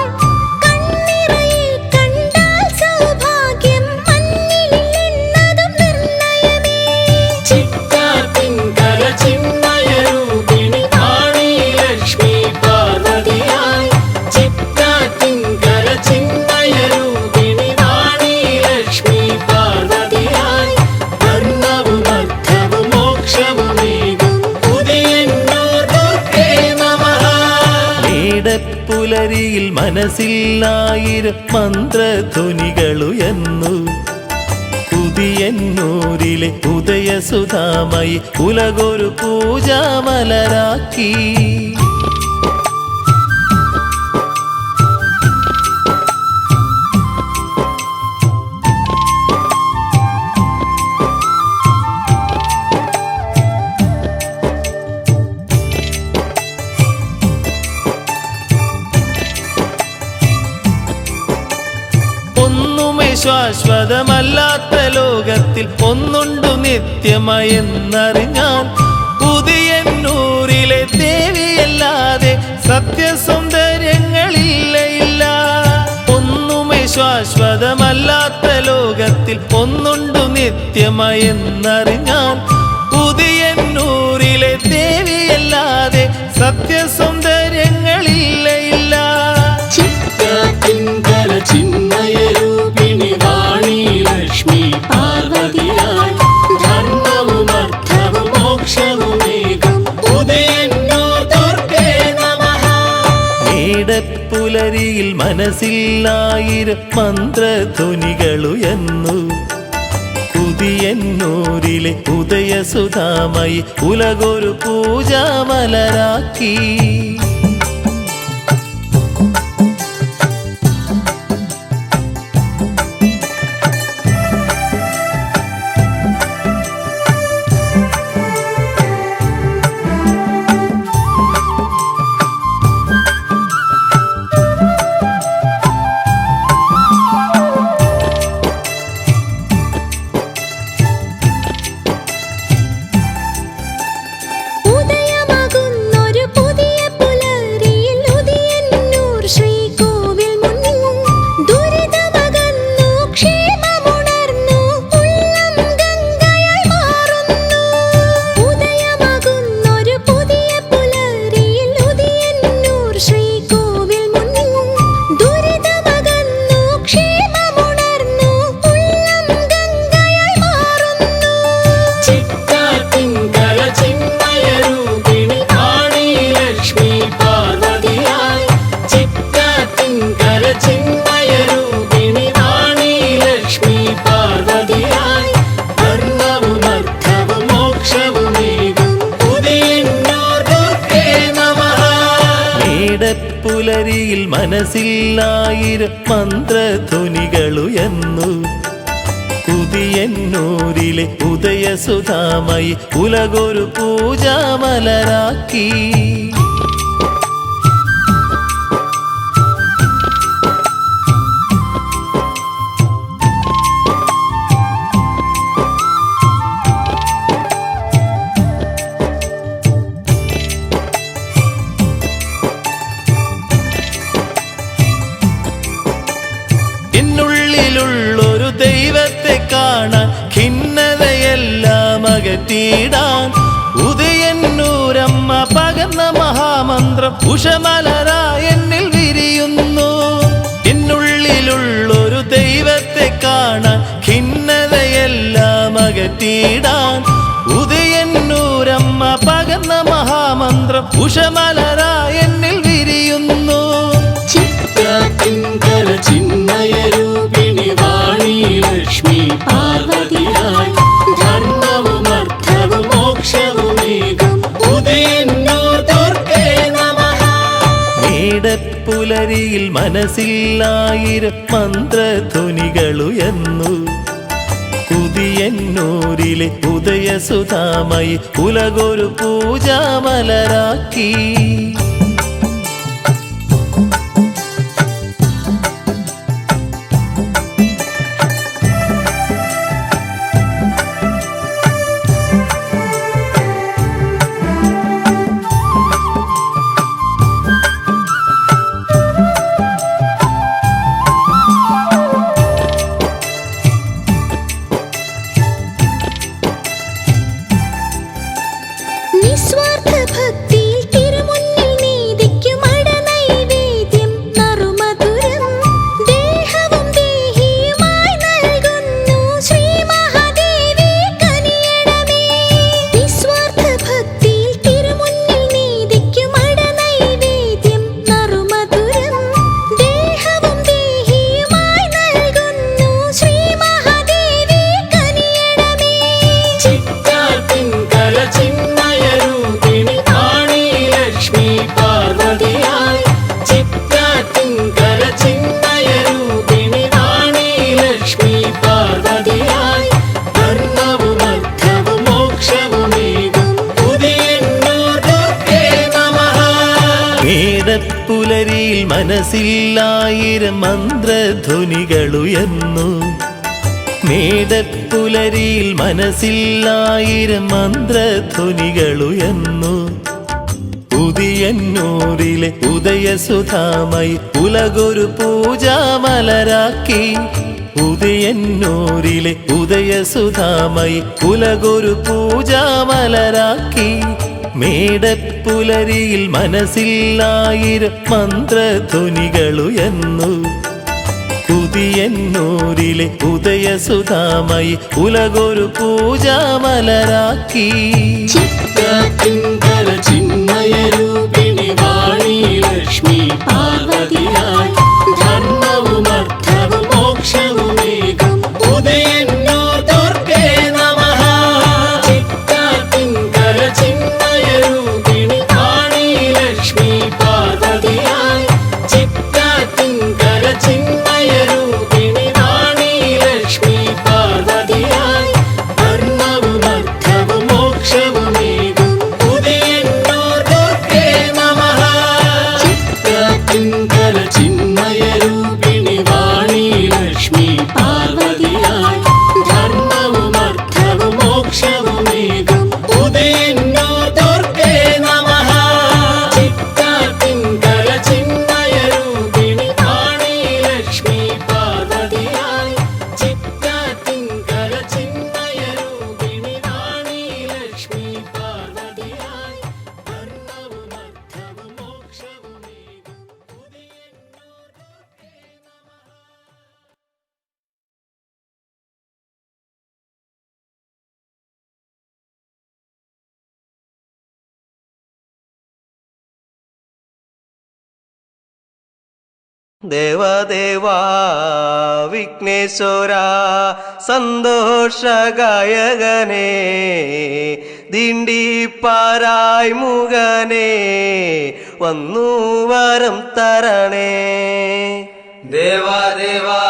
കണ്ണിറയിൽ കണ്ടാൽ സൗഭാഗ്യം, മണ്ണിലില്ലെന്നതും നിർണയമേ. ചിറ്റാറ്റിൻകര ചിന്മയരൂപിണി വാണി ലക്ഷ്മി പാർവതിയായി. ചിറ്റാറ്റിൻകര ചിന്മയരൂപിണി വാണി ലക്ഷ്മി പാർവതിയായി. വർണ്ണവും അർത്ഥവും മോക്ഷവുമേകും പുതിയന്നൂർ ദുർഗേ നമഃ. മേടപ്പുലരിയിൽ മനസ്സിലായിരം മന്ത്രധ്വനികളുയർന്നു. പുതിയന്നൂരിലെ ഉദയസുധാമയി ഉലകൊരു പൂജാമലരാക്കി. ഒന്നുമേ ശാശ്വതമല്ലാത്ത ലോകത്തിൽ ഒന്നുണ്ടു നിത്യമായെന്നറിഞ്ഞാൽ പുതിയന്നൂരിലെ ദേവിയല്ലാതെ സത്യസൗന്ദര്യങ്ങളില്ല ഇല്ല. ഒന്നുമേ ശാശ്വതമല്ലാത്ത ലോകത്തിൽ ഒന്നുണ്ടു നിത്യമായെന്നറിഞ്ഞാൽ പുതിയന്നൂരിലെ ദേവിയല്ലാതെ സത്യസൗന്ദര്യങ്ങളില്ല ഇല്ല. ചിറ്റാറ്റിൻകര ചിന്മയരൂപിണി വാണി ലക്ഷ്മി പാർവതിയായി. ധർമ്മവും അർത്ഥവും മോക്ഷവുമേകും പുതിയന്നൂർ ദുർഗേ നമഃ. മേടപ്പുലരിയിൽ മനസ്സിലായിരം മന്ത്രധ്വനികളുയർന്നു. പുതിയന്നൂരിലെ ഉദയസുധാമയി ഉലകൊരു പൂജാമലരാക്കി. ഉദയമാകുന്നൊരു പുതിയ പുലരിയിൽ ഉദയന്നൂർ ശ്രീകോവിൽ മുന്നിൽ ദുരിതമകന്നു ക്ഷേമമുണർന്നു ഉള്ളം ഗംഗയായി മാറുന്നു. ഉദയമാകുന്നൊരു പുതിയ പുലരിയിൽ ഉദയന്നൂർ ശ്രീകോവിൽ മുന്നിൽ ദുരിതമകന്നു ക്ഷേമമുണർന്നു ഉള്ളം ഗംഗയായി മാറുന്നു. ചിറ്റാറ്റിൻകര ചിന്മയരൂപിണി വാണി ലക്ഷ്മി പാർവതിയായി. ചിറ്റാറ്റിൻകര ചിന്മയരൂപിണി വാണി ലക്ഷ്മി പാർവതിയായി. ധർമ്മവും അർത്ഥവും മോക്ഷവുമേകും പുതിയന്നൂർ ദുർഗേ നമഃ. മേടപ്പുലരിയിൽ മനസ്സിലായിരം മന്ത്രധ്വനികളുയർന്നു. പുതിയന്നൂരിലെ ഉദയസുധാമയി ഉലകൊരു പൂജാമലരാക്കി. എന്നുള്ളിലുള്ളൊരു ദൈവത്തെ കാണാൻ ഖിന്നതയെല്ലാം അകറ്റിയിടാൻ ഉദയന്നൂരമ്മ പകർന്ന മഹാമന്ത്രം ഉഷമലരായി എന്നിൽ വിരിയുന്നു. നൽകിയിടാൻ ഉദയന്നൂരമ്മ പകർന്ന മഹാമന്ത്രം ഉഷമലരായ എന്നിൽ വിരിയുന്നു. ചിത്രത്തിങ്കര ചിന്മയരൂപിണി വാണി ലക്ഷ്മി പാർവതിയായി ധർമ്മവും അർത്ഥവും മോക്ഷവുമേകും ഉദയന്നൂർ ദുർഗേ നമഃ. മേടപ്പുലരിയിൽ മനസ്സിലായിരം മന്ത്രധ്വനികളുയർന്നു. ഉദിയന്നൂരിലെ ഉദയസുധാമയി ഉലകൊരു പൂജാമലരാക്കി. നിസ്വാർത്ഥ ഭക്തിയിൽ തിരുമുന്നിൽ നീതിക്കും അടനൈവേദ്യം നറുമധുരം ദേഹവും ദേഹിയുമായി നൽകുന്നു ശ്രീ മഹാദേവി കനിയണമേ. നിസ്വാർത്ഥ ഭക്തിയിൽ തിരുമുന്നിൽ നീതിക്കും അടനൈവേദ്യം നറുമധുരം ദേഹവും ദേഹിയുമായി നൽകുന്നു ശ്രീ മഹാദേവി കനിയണമേ. ചിത്രത്തിങ്കര ചിന്മയരൂപിണി വാണി ലക്ഷ്മി പാർവതിയായി ചിത്രത്തിങ്കര ചിന്മയരൂപിണി വാണി ലക്ഷ്മി പാർവതിയായി ധർമ്മവും അർത്ഥവും മോക്ഷവുമേകും ഉദയന്നൂർ ദുർഗേ നമഃ. മേടപ്പുലരിയിൽ മനസ്സിലായിരം മന്ത്രധ്വനികളുയർന്നു. മേടപ്പുലരിയിൽ മനസ്സിലായിരം മന്ത്രധ്വനികളുയർന്നു. ഉദിയന്നൂരിലെ ഉദയസുധാമയി ഉലകൊരു പൂജാമലരാക്കി. ഉദയന്നൂരിലെ ഉദയസുധാമയി ഉലകൊരു പൂജാമലരാക്കി. മേടപ്പുലരിയിൽ മനസ്സിലായിരം മന്ത്രധ്വനികളുയർന്നു. ഉദിയന്നൂരിലെ ഉദയസുധാമയി ഉലകൊരു പൂജാമലരാക്കി. ചിത്രത്തിങ്കര ചിന്മയരൂപിണി വാണി ലക്ഷ്മി പാർവതിയായി ധർമ്മവും അർത്ഥവും മോക്ഷവുമേകും ഉദയന്നൂർ ദുർഗേ നമഃ. ചിത്രത്തിങ്കര ചിന്മയരൂപിണി വാണി ലക്ഷ്മി പാർവതിയായി ചിത്രത്തിങ്കര ചിന്മയരൂപിണി വാണി ലക്ഷ്മി പാർവതിയായി ധർമ്മവും അർത്ഥവും മോക്ഷവുമേകും ഉദയന്നൂർ ദുർഗേ നമഃ. ചിത്രത്തിങ്കര ചിന്മയരൂപിണി വാണി ലക്ഷ്മി പാർവതിയായി ധർമ്മവും അർത്ഥവും മോക്ഷവുമേകും ഉദയന്നൂർ ദുർഗേ നമഃ. ചിത്രത്തിങ്കര ചിന്മയരൂപിണി വാണി ലക്ഷ്മി പാർവതിയായി ചിത്രത്തിങ്കര ചിന്മയരൂപിണി വാണി ലക്ഷ്മി പാർവതിയായി ധർമ്മവും അർത്ഥവും മോക്ഷവുമേകും ഉദയന്നൂർ ദുർഗേ നമഃ. ദേവദേവാ വിഘ്നേശ്വര സന്തോഷഗായകനേ ദിണ്ടിപ്പാരായ് മുഖനേ വന്നു വരം തരണേ. ദേവാദേവാ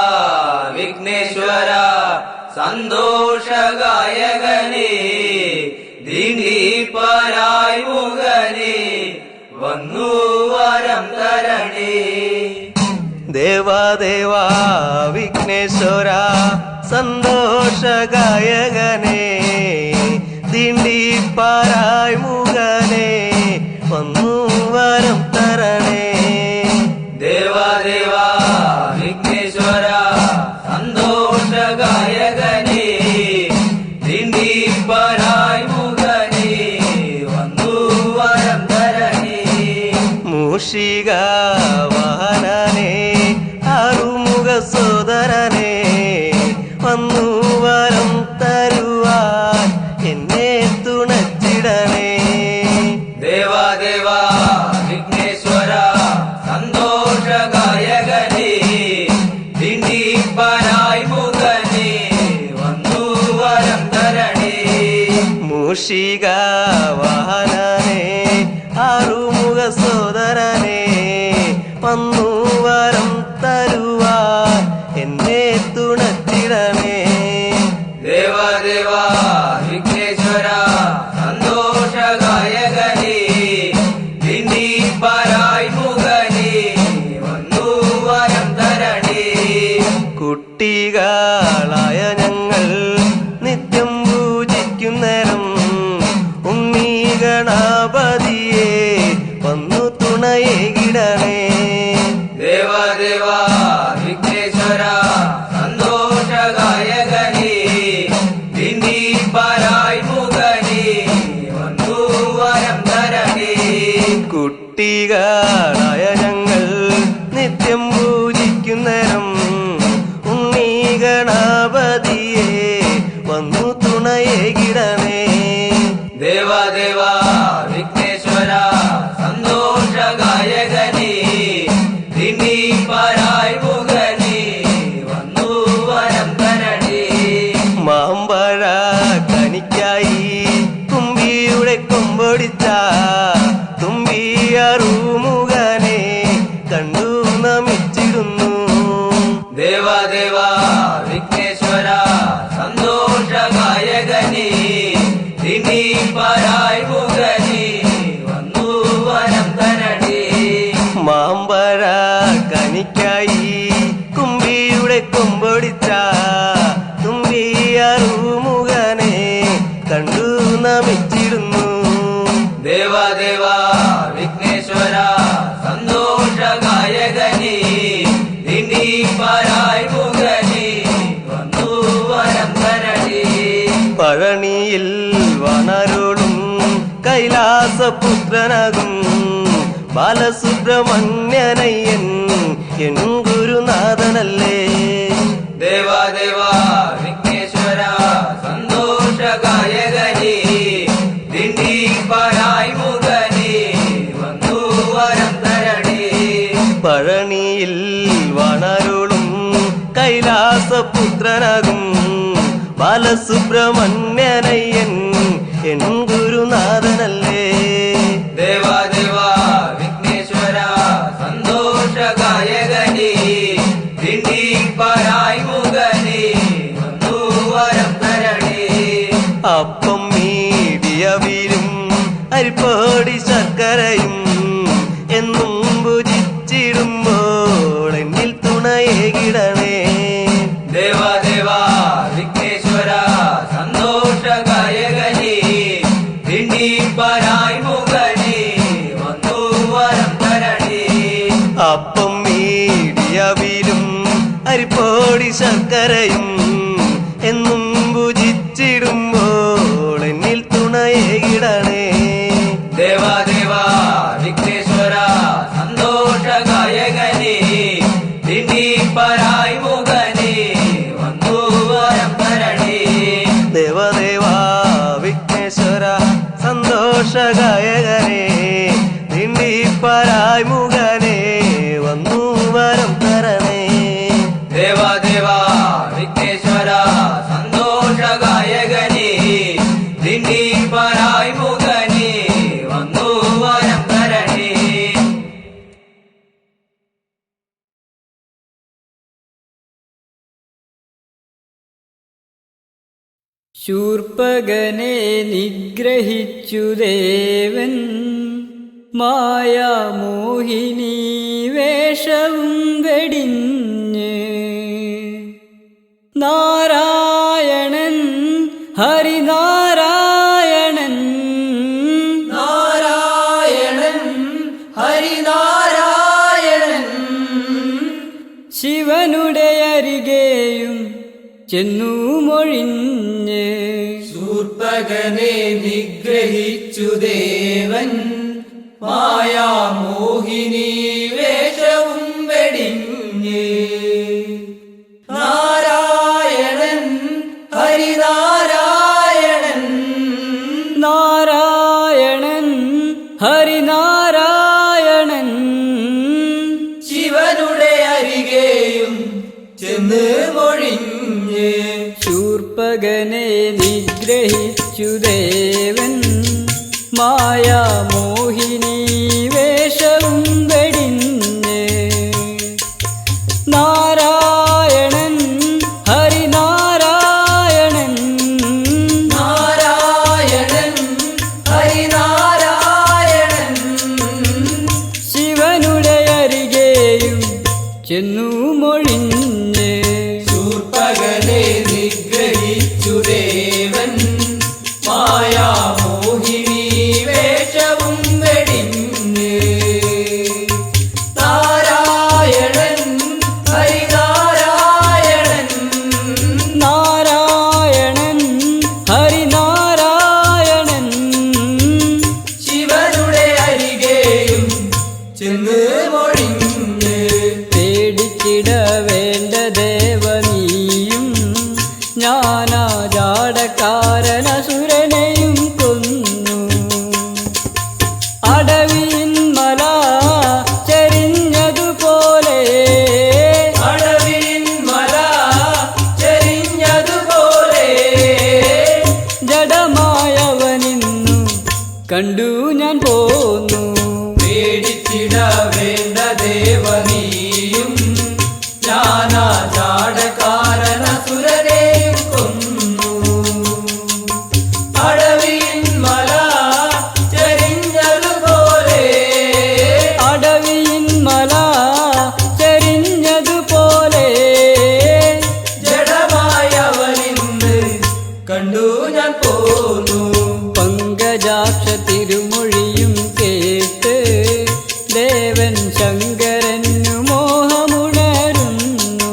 വിഘ്നേശ്വര സന്തോഷഗായകനേ ദിണ്ടിപ്പാരായ് മുഖനേ വന്നു വരം തരണേ. ദേവാദേവാ വിഘ്നേശ്വര സന്തോഷഗായകനേ ദിണ്ടിപ്പാരായ് മുഖനേ വന്നു വരം തരണേ. ദേവാദേവാ വിഘ്നേശ്വര സന്തോഷഗായകനേ ദിണ്ടിപ്പാരായ് മുഖനേ വന്നു വരം തരണേ. മൂഷിക വാഹനനേ അറുമുഖ സോദരനേ വന്നു വരം തരുവാൻ വിഘ്നേശ്വര സന്തോഷഗായകനേ ദിണ്ടിപ്പനായി മുഖനേ വന്നു വരം തരണേ മൂഷിക വാഹനനേ ആറുമുഖ സോദരനേ വന്നു വരം തരുവാൻ എന്നെ തുണച്ചിടണേ ദേവദേവാ വിഘ്നേശ്വര സന്തോഷഗായകനേ ദിണ്ടിപ്പനായി മുഖനേ വന്നു വരം തരണേ കുട്ടികളായ ഞങ്ങൾ നിത്യം പൂജിക്കും നേരം ഉണ്ണി ഗണപതിയെ വന്നു തുണയേകിടണേ ദേവദേവാ വിഘ്നേശ്വര സന്തോഷഗായകനേ ദിണ്ടിപ്പനായി മുഖനേ വന്നു വരം തരണേ കുട്ടികളായ ഞങ്ങൾ നിത്യം പൂജിക്കും നേരം ഉണ്ണി ഗണപതിയെ വന്നു തുണയേകിടണേ ദേവദേവാ വിഘ്നേശ്വര സന്തോഷഗായകനേ ദിണ്ടിപ്പനായി മുഖനേ വന്നു വരം തരണേ മാമ്പഴ കനിക്കായി തുമ്പിയുടെ കൊമ്പൊടിച്ച തുമ്പിയറുമുഖനെ കണ്ടു നമിച്ചിടുന്നു ദേവദേവാ വിഘ്നേശ്വര സന്തോഷഗായകനേ ദിണ്ടിപ്പനായി മുഖനേ വന്നു വരം തരണേ മാമ്പഴ കനിക്കായി കുമ്പിയുടെ കൊമ്പൊടിച്ച തുമ്പിയറുമുഖനെ കണ്ടു നമിച്ചിടുന്നു ദേവദേവാ വിഘ്നേശ്വര സന്തോഷഗായകനേ ദിണ്ടിപ്പനായി മുഖനേ വന്നു വരം തരണേ പഴനിയിൽ വനരുളും കൈലാസപുത്രനാകും ബാലസുബ്രഹ്മണ്യനയ്യൻ എൻ ഗുരുനാഥനല്ലേ ദേവദേവാ വിഘ്നേശ്വര സന്തോഷഗായകനേ ദിണ്ടിപ്പനായി മുഖനേ വന്നു വരം തരണേ പഴനിയിൽ വനരുളും കൈലാസപുത്രനാകും ബാലസുബ്രഹ്മണ്യനയ്യൻ എൻ ഗുരുനാഥനല്ലേ ദേവദേവാ വിഘ്നേശ്വര സന്തോഷഗായകനേ ദിണ്ടിപ്പനായി മുഖനേ വന്നു വരം തരണേ അപ്പം മീഡിയവിലും അരിപ്പൊടി ശർക്കരയും എന്നും ഭുജിച്ചിടുമ്പോൾ എന്നിൽ തുണയേകിടണേ ദേവദേവാ വിഘ്നേശ്വര സന്തോഷഗായകനേ ദിണ്ടിപ്പനായി മുഖനേ വന്നു വരം തരണേ അപ്പം മീഡിയവിലും അരിപ്പൊടി ശർക്കരയും എന്നും ഭുജിച്ചിടുമ്പോൾ എന്നിൽ തുണയേകിടണേ ദേവദേവാ വിഘ്നേശ്വര സന്തോഷഗായകനേ ദിണ്ടിപ്പനായി മുഖനേ വന്നു വരം തരണേ ദേവദേവാ വിഘ്നേശ്വര സന്തോഷഗായകനേ ദിണ്ടിപ്പനായി മുഖനേ വന്നു വരം തരണേ ദേവദേവാ വിഘ്നേശ്വര സന്തോഷഗായകനേ ദിണ്ടിപ്പനായി മുഖനേ വന്നു വരം തരണേ ശൂർപ്പകനെ നിഗ്രഹിച്ചു ദേവൻ മായാമോഹിനി വേഷവും വെടിഞ്ഞ് നാരായണൻ ഹരിനാരായണൻ നാരായണൻ ഹരിനാരായണൻ ശിവനുടെ അരികെയും ചെന്നു മൊഴിഞ്ഞ് ശൂർപ്പകനെ നിഗ്രഹിച്ചു ദേവൻ മായാമോഹിനി വേഷവും വെടിഞ്ഞ് നാരായണൻ ഹരിനാരായണൻ നാരായണൻ ഹരിനാരായണൻ നാരായണൻ ശിവനുടെ അരികെയും ചെന്ന് മൊഴിഞ്ഞ് ശൂർപ്പകനെ നിഗ്രഹിച്ചു ദേവൻ മായാമോഹിനി വേഷവും വെടിഞ്ഞ് നാരായണൻ ഹരിനാരായണൻ നാരായണൻ ഹരിനാരായണൻ ശിവനുടെ അരികെയും ചെന്നു മൊഴിഞ്ഞ് ശൂർപ്പകനെ നിഗ്രഹിച്ചു ദേവൻ മായാമോഹിനി വേഷവും വെടിഞ്ഞ് നാരായണൻ ഹരിനാരായണൻ നാരായണൻ ഹരിനാരായണൻ ശിവനുടെ അരികെയും ചെന്ന് മൊഴിഞ്ഞ് പേടിച്ചിട വേണ്ട ദേവനീയും ഞാനാ ജാടക്കാരനസുരനെയും കൊന്നു അടവിൻ മല ചെരിഞ്ഞതുപോലെ അടവിൻ മല ചെരിഞ്ഞതുപോലെ ജഡമായവനിന്നു കണ്ടു ഞാൻ പോന്നു പേടിച്ചിട വേണ്ട ദേവനീയും ഞാനാ ജാടക്കാരനസുരനെയും കൊന്നു അടവിൻ മല ചെരിഞ്ഞതുപോലെ അടവിൻ മല ചെരിഞ്ഞതുപോലെ ജഡമായവനിന്ന് കണ്ടു ഞാൻ പോന്നു പങ്കജാക്ഷ തിരുമൊഴിയും കേട്ട് ദേവൻ ശങ്കരനു മോഹമുണരുന്നു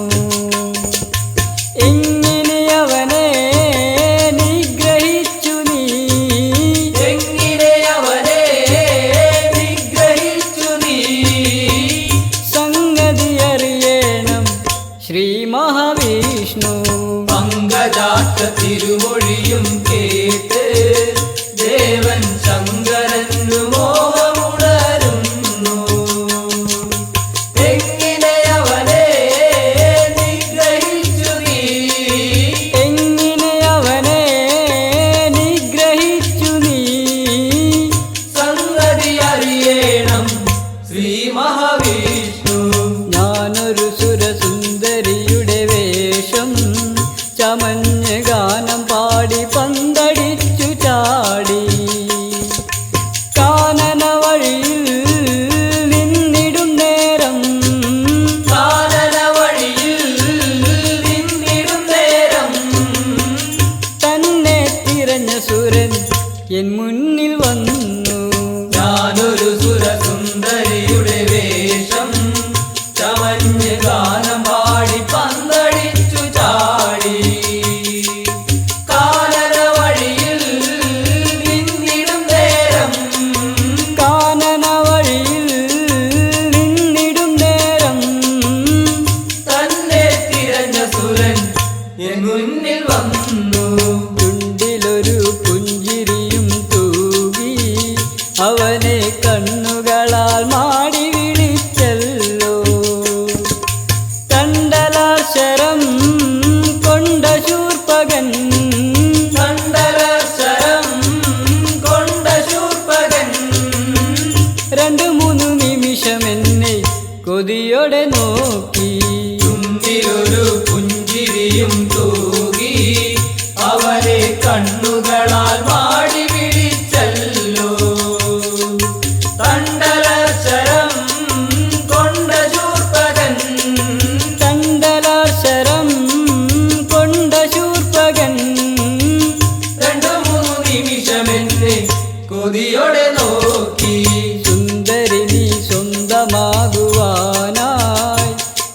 എങ്ങനെ അവനെ നിഗ്രഹിച്ചു നീ എങ്ങനെ അവനെ നിഗ്രഹിച്ചു നീ സംഗതി അറിയണം ശ്രീ മഹാവിഷ്ണു പങ്കജാക്ഷ തിരുമൊഴിയും കേട്ട് ദേവൻ ശങ്കരനു മോഹമുണരുന്നു എങ്ങനെ അവനെ നിഗ്രഹിച്ചു നീ എങ്ങനെ അവനെ നിഗ്രഹിച്ചു നീ സംഗതി അറിയണം ശ്രീ മഹാവിഷ്ണു ഞാനൊരു സുരസുന്ദരിയുടെ വേഷം ചമഞ്ഞ് ഗാനം പാടി പന്തടിച്ചു ചാടി കാനന വഴിയിൽ നിന്നിടും നേരം കാനന വഴിയിൽ നിന്നിടും നേരം തന്നെ തിരഞ്ഞ സുരൻ എൻ മുന്നിൽ വന്നു ഞാനൊരു സുരസുന്ദരിയുടെ വേഷം ചമഞ്ഞ് ഗാനം പാടി പന്തടിച്ചു ചാടി കാനന വഴിയിൽ നിന്നിടും നേരം കാനന വഴിയിൽ നിന്നിടും നേരം തന്നെ തിരഞ്ഞ സുരൻ എൻ മുന്നിൽ വന്നു ചുണ്ടിലൊരു പുഞ്ചിരിയും തൂകി അവനെ കണ്ണുകളാൽ മാടി വിളിച്ചല്ലോ കണ്ടലാശരം കൊണ്ട ശൂർപ്പകൻ കണ്ടലശരം കൊണ്ട ശൂർപ്പകൻ രണ്ടു മൂന്നു നിമിഷം എന്നെ കൊതിയോടെ നോക്കി ചുണ്ടിലൊരു പുഞ്ചിരിയും തൂകി അവരെ കണ്ണുകളാൽ മാടി വിളിച്ചല്ലോ കണ്ടലശരം കൊണ്ട ശൂർപ്പകൻ കണ്ടലാശരം കൊണ്ട ശൂർപ്പകൻ രണ്ടു മൂന്നു നിമിഷമെന്നെ കൊതിയോടെ നോക്കി സുന്ദരി നീ സ്വന്തമാകുവാനായി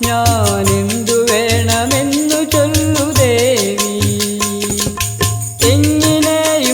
ഞാൻ എന്തു വേണമെന്നു ചൊല്ലു ദേവി എങ്ങനെയും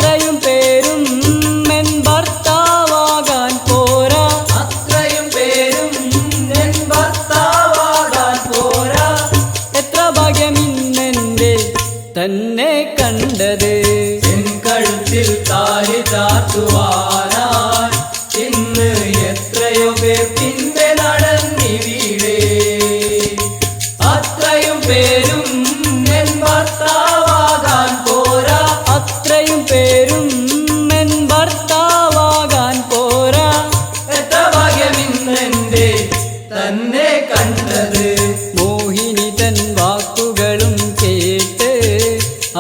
അത്രയും പേരും എൻ ഭർത്താവാകാൻ പോരാ, അത്രയും പേരും എൻ ഭർത്താവാകാൻ പോരാ. എത്ര ഭാഗ്യമിന്നെന്റെ തന്നെ കണ്ടത്. എൻ കഴുത്തിൽ താലി ചാർത്തുവാനായി ഇന്ന് എത്രയോ പേർ പിന്നെ നടന്നിവിടെ. അത്രയും പേരും എൻ ഭർത്താവാകാൻ പോരാ, അത്രയും പേരും എൻ ഭർത്താവാകാൻ പോരാ. എത്ര ഭാഗ്യമിന്നെന്റെ തന്നെ കണ്ടത്. മോഹിനി തൻ വാക്കുകളും കേട്ട്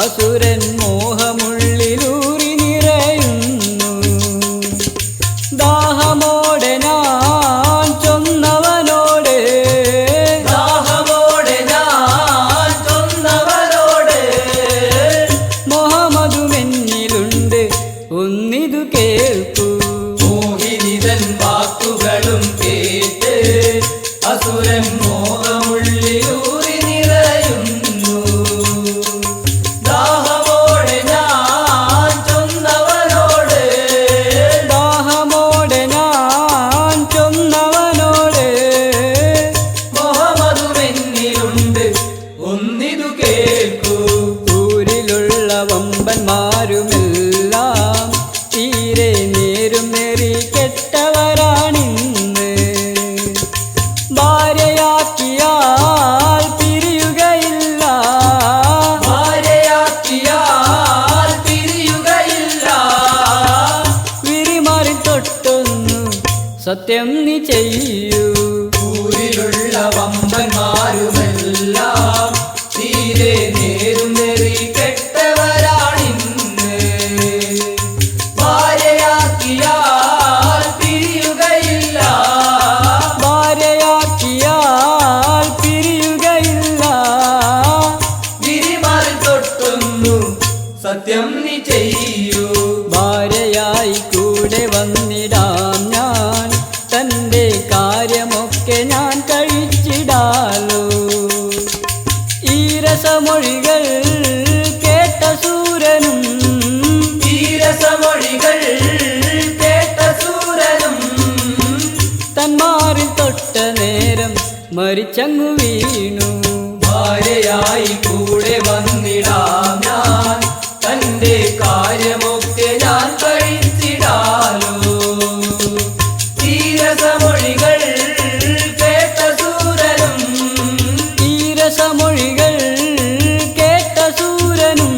അസുരൻ മോഹമുള്ളിലൂറി നിറയുന്നു. ദാഹമോടെ ഞാൻ ചൊന്നവനോട്, ദാഹമോടെ ഞാൻ ചൊന്നവരോട് മോഹമതുമെന്നിലുണ്ട് ഒന്നിതു കേൾക്കൂ. മോഹിനിതൻ വാക്കുകളും കേട്ട് അസുരൻ മോഹമുള്ളിലൂറി നിറയുന്നു. ദാഹമോടെ ഞാൻ ചൊന്നവരോട്, ദാഹമോടെ ഞാൻ ചൊന്നവനോട് മോഹമതുമെന്നിലുണ്ട് ഒന്നിതു കേൾക്കൂ. ഊരിലുള്ള വമ്പന്മാരുമെല്ലാം തീരെ നേരും നെറി കെട്ടവരാണിന്ന്. ഭാര്യയാക്കിയാൽ പിരിയുകയില്ല, ഭാര്യയാക്കിയാൽ പിരിയുകയില്ല. വിരിമാറി തൊട്ടൊന്നു സത്യം നീ ചെയ്യൂ. ഊരിലുള്ള വമ്പന്മാരുമെല്ലാം തീരെ നേരും നെറി കെട്ടവരാണിന്ന്. ഭാര്യയാക്കിയാൽ പിരിയുകയില്ല, ഭാര്യയാക്കിയാൽ പിരിയുകയില്ല. ഗിരിമാറി തൊട്ടുന്നു സത്യം നീ ചെയ്യൂ. ഭാര്യയായി കൂടെ വന്നിടാം ഞാൻ, തൻ്റെ കാര്യമൊക്കെ ഞാൻ കഴിച്ചിടാലോ. ഈ രസമൊഴികൾ കേട്ട സൂരനും, ഈ രസമൊഴികൾ കേട്ട സൂരനും തന്മാറിൽ തൊട്ട നേരം മരിച്ചങ്ങു വീണു. ഭാര്യയായി കൂടെ വന്നിടാം ഞാൻ, തന്റെ കാര്യമൊക്കെ ഞാൻ കഴിച്ചിടാലോ. ഈ രസമൊഴികൾ കേട്ട സൂരനും, ഈ രസമൊഴികൾ കേട്ട സൂരനും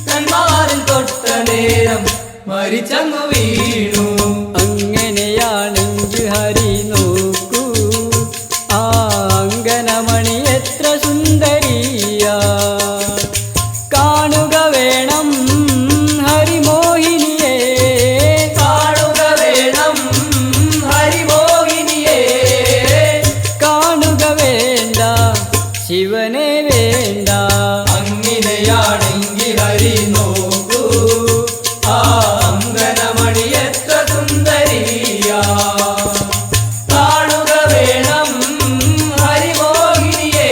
തന്മാറിൽ തൊട്ട നേരം മരിച്ചങ്ങു വീണു. അങ്ങനെയാണെങ്കിൽ ഹരി നോക്കൂ, ആ അങ്കനമണി എത്ര സുന്ദരിയാ. കാണുക വേണം ഹരിമോഹിനിയെ, കാണുക വേണം ഹരിമോഹിനിയെ. കാണുക വേണ്ട ശിവനെ വേണ്ട. അങ്ങനെയാണെങ്കിൽ ഹരി നോക്കൂ, ആ അങ്കനമണി എത്ര സുന്ദരിയാ. കാണുക വേണം ഹരിമോഹിനിയെ,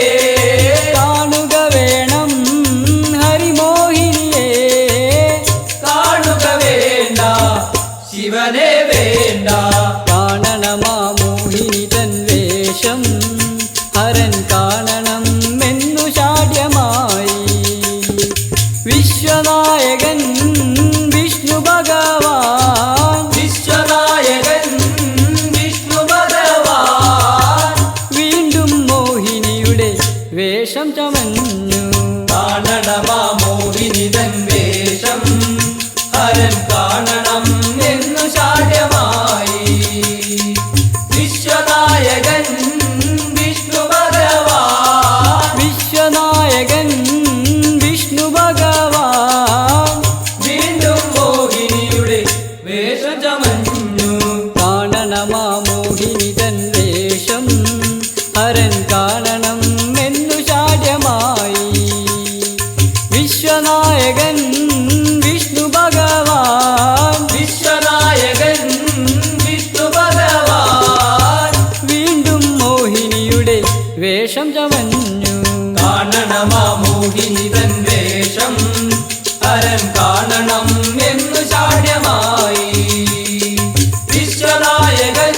കാണുക വേണം ഹരിമോഹിനിയെ. കാണുക വേണ്ട ശിവനെ വേണ്ട. കാണണമാ മോഹിനി തൻ വേഷം, ഹരൻ കാണണം എന്നു ശാഠ്യമായി. വിശ്വനായകൻ വിഷ്ണു ഭഗവാൻ, വിശ്വനായകൻ വിഷ്ണു ഭഗവാൻ വീണ്ടും മോഹിനിയുടെ വേഷം ചമഞ്ഞു. കാണണമാ മോഹിനിതൻ വേഷം, ഹരൻ കാണണം എന്നു ശാഠ്യമായി. വിശ്വനായകൻ വിഷ്ണു ഭഗവാൻ, വിശ്വനായകൻ വിഷ്ണു ഭഗവാൻ വീണ്ടും മോഹിനിയുടെ വേഷം ചമഞ്ഞു. കാണണമാ മോഹിനി തൻ വേഷം, ഹരൻ കാണണം എന്നു ശാഠ്യമായി. വിശ്വനായകൻ വിഷ്ണു ഭഗവാൻ, വിശ്വനായകൻ വിഷ്ണു ഭഗവാൻ വീണ്ടും മോഹിനിയുടെ വേഷം ചമഞ്ഞു. കാണണമാ മോഹിനിതൻ വേഷം, ഹരൻ കാണണം എന്നു ശാഠ്യമായി വിശ്വനായകൻ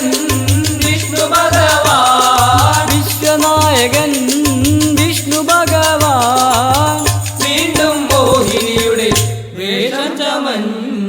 വിഷ്ണു ഭഗവാൻ വിശ്വനായകൻ വിഷ്ണു ഭഗവാൻ വീണ്ടും മോഹിനിയുടെ വേഷം ചമഞ്ഞു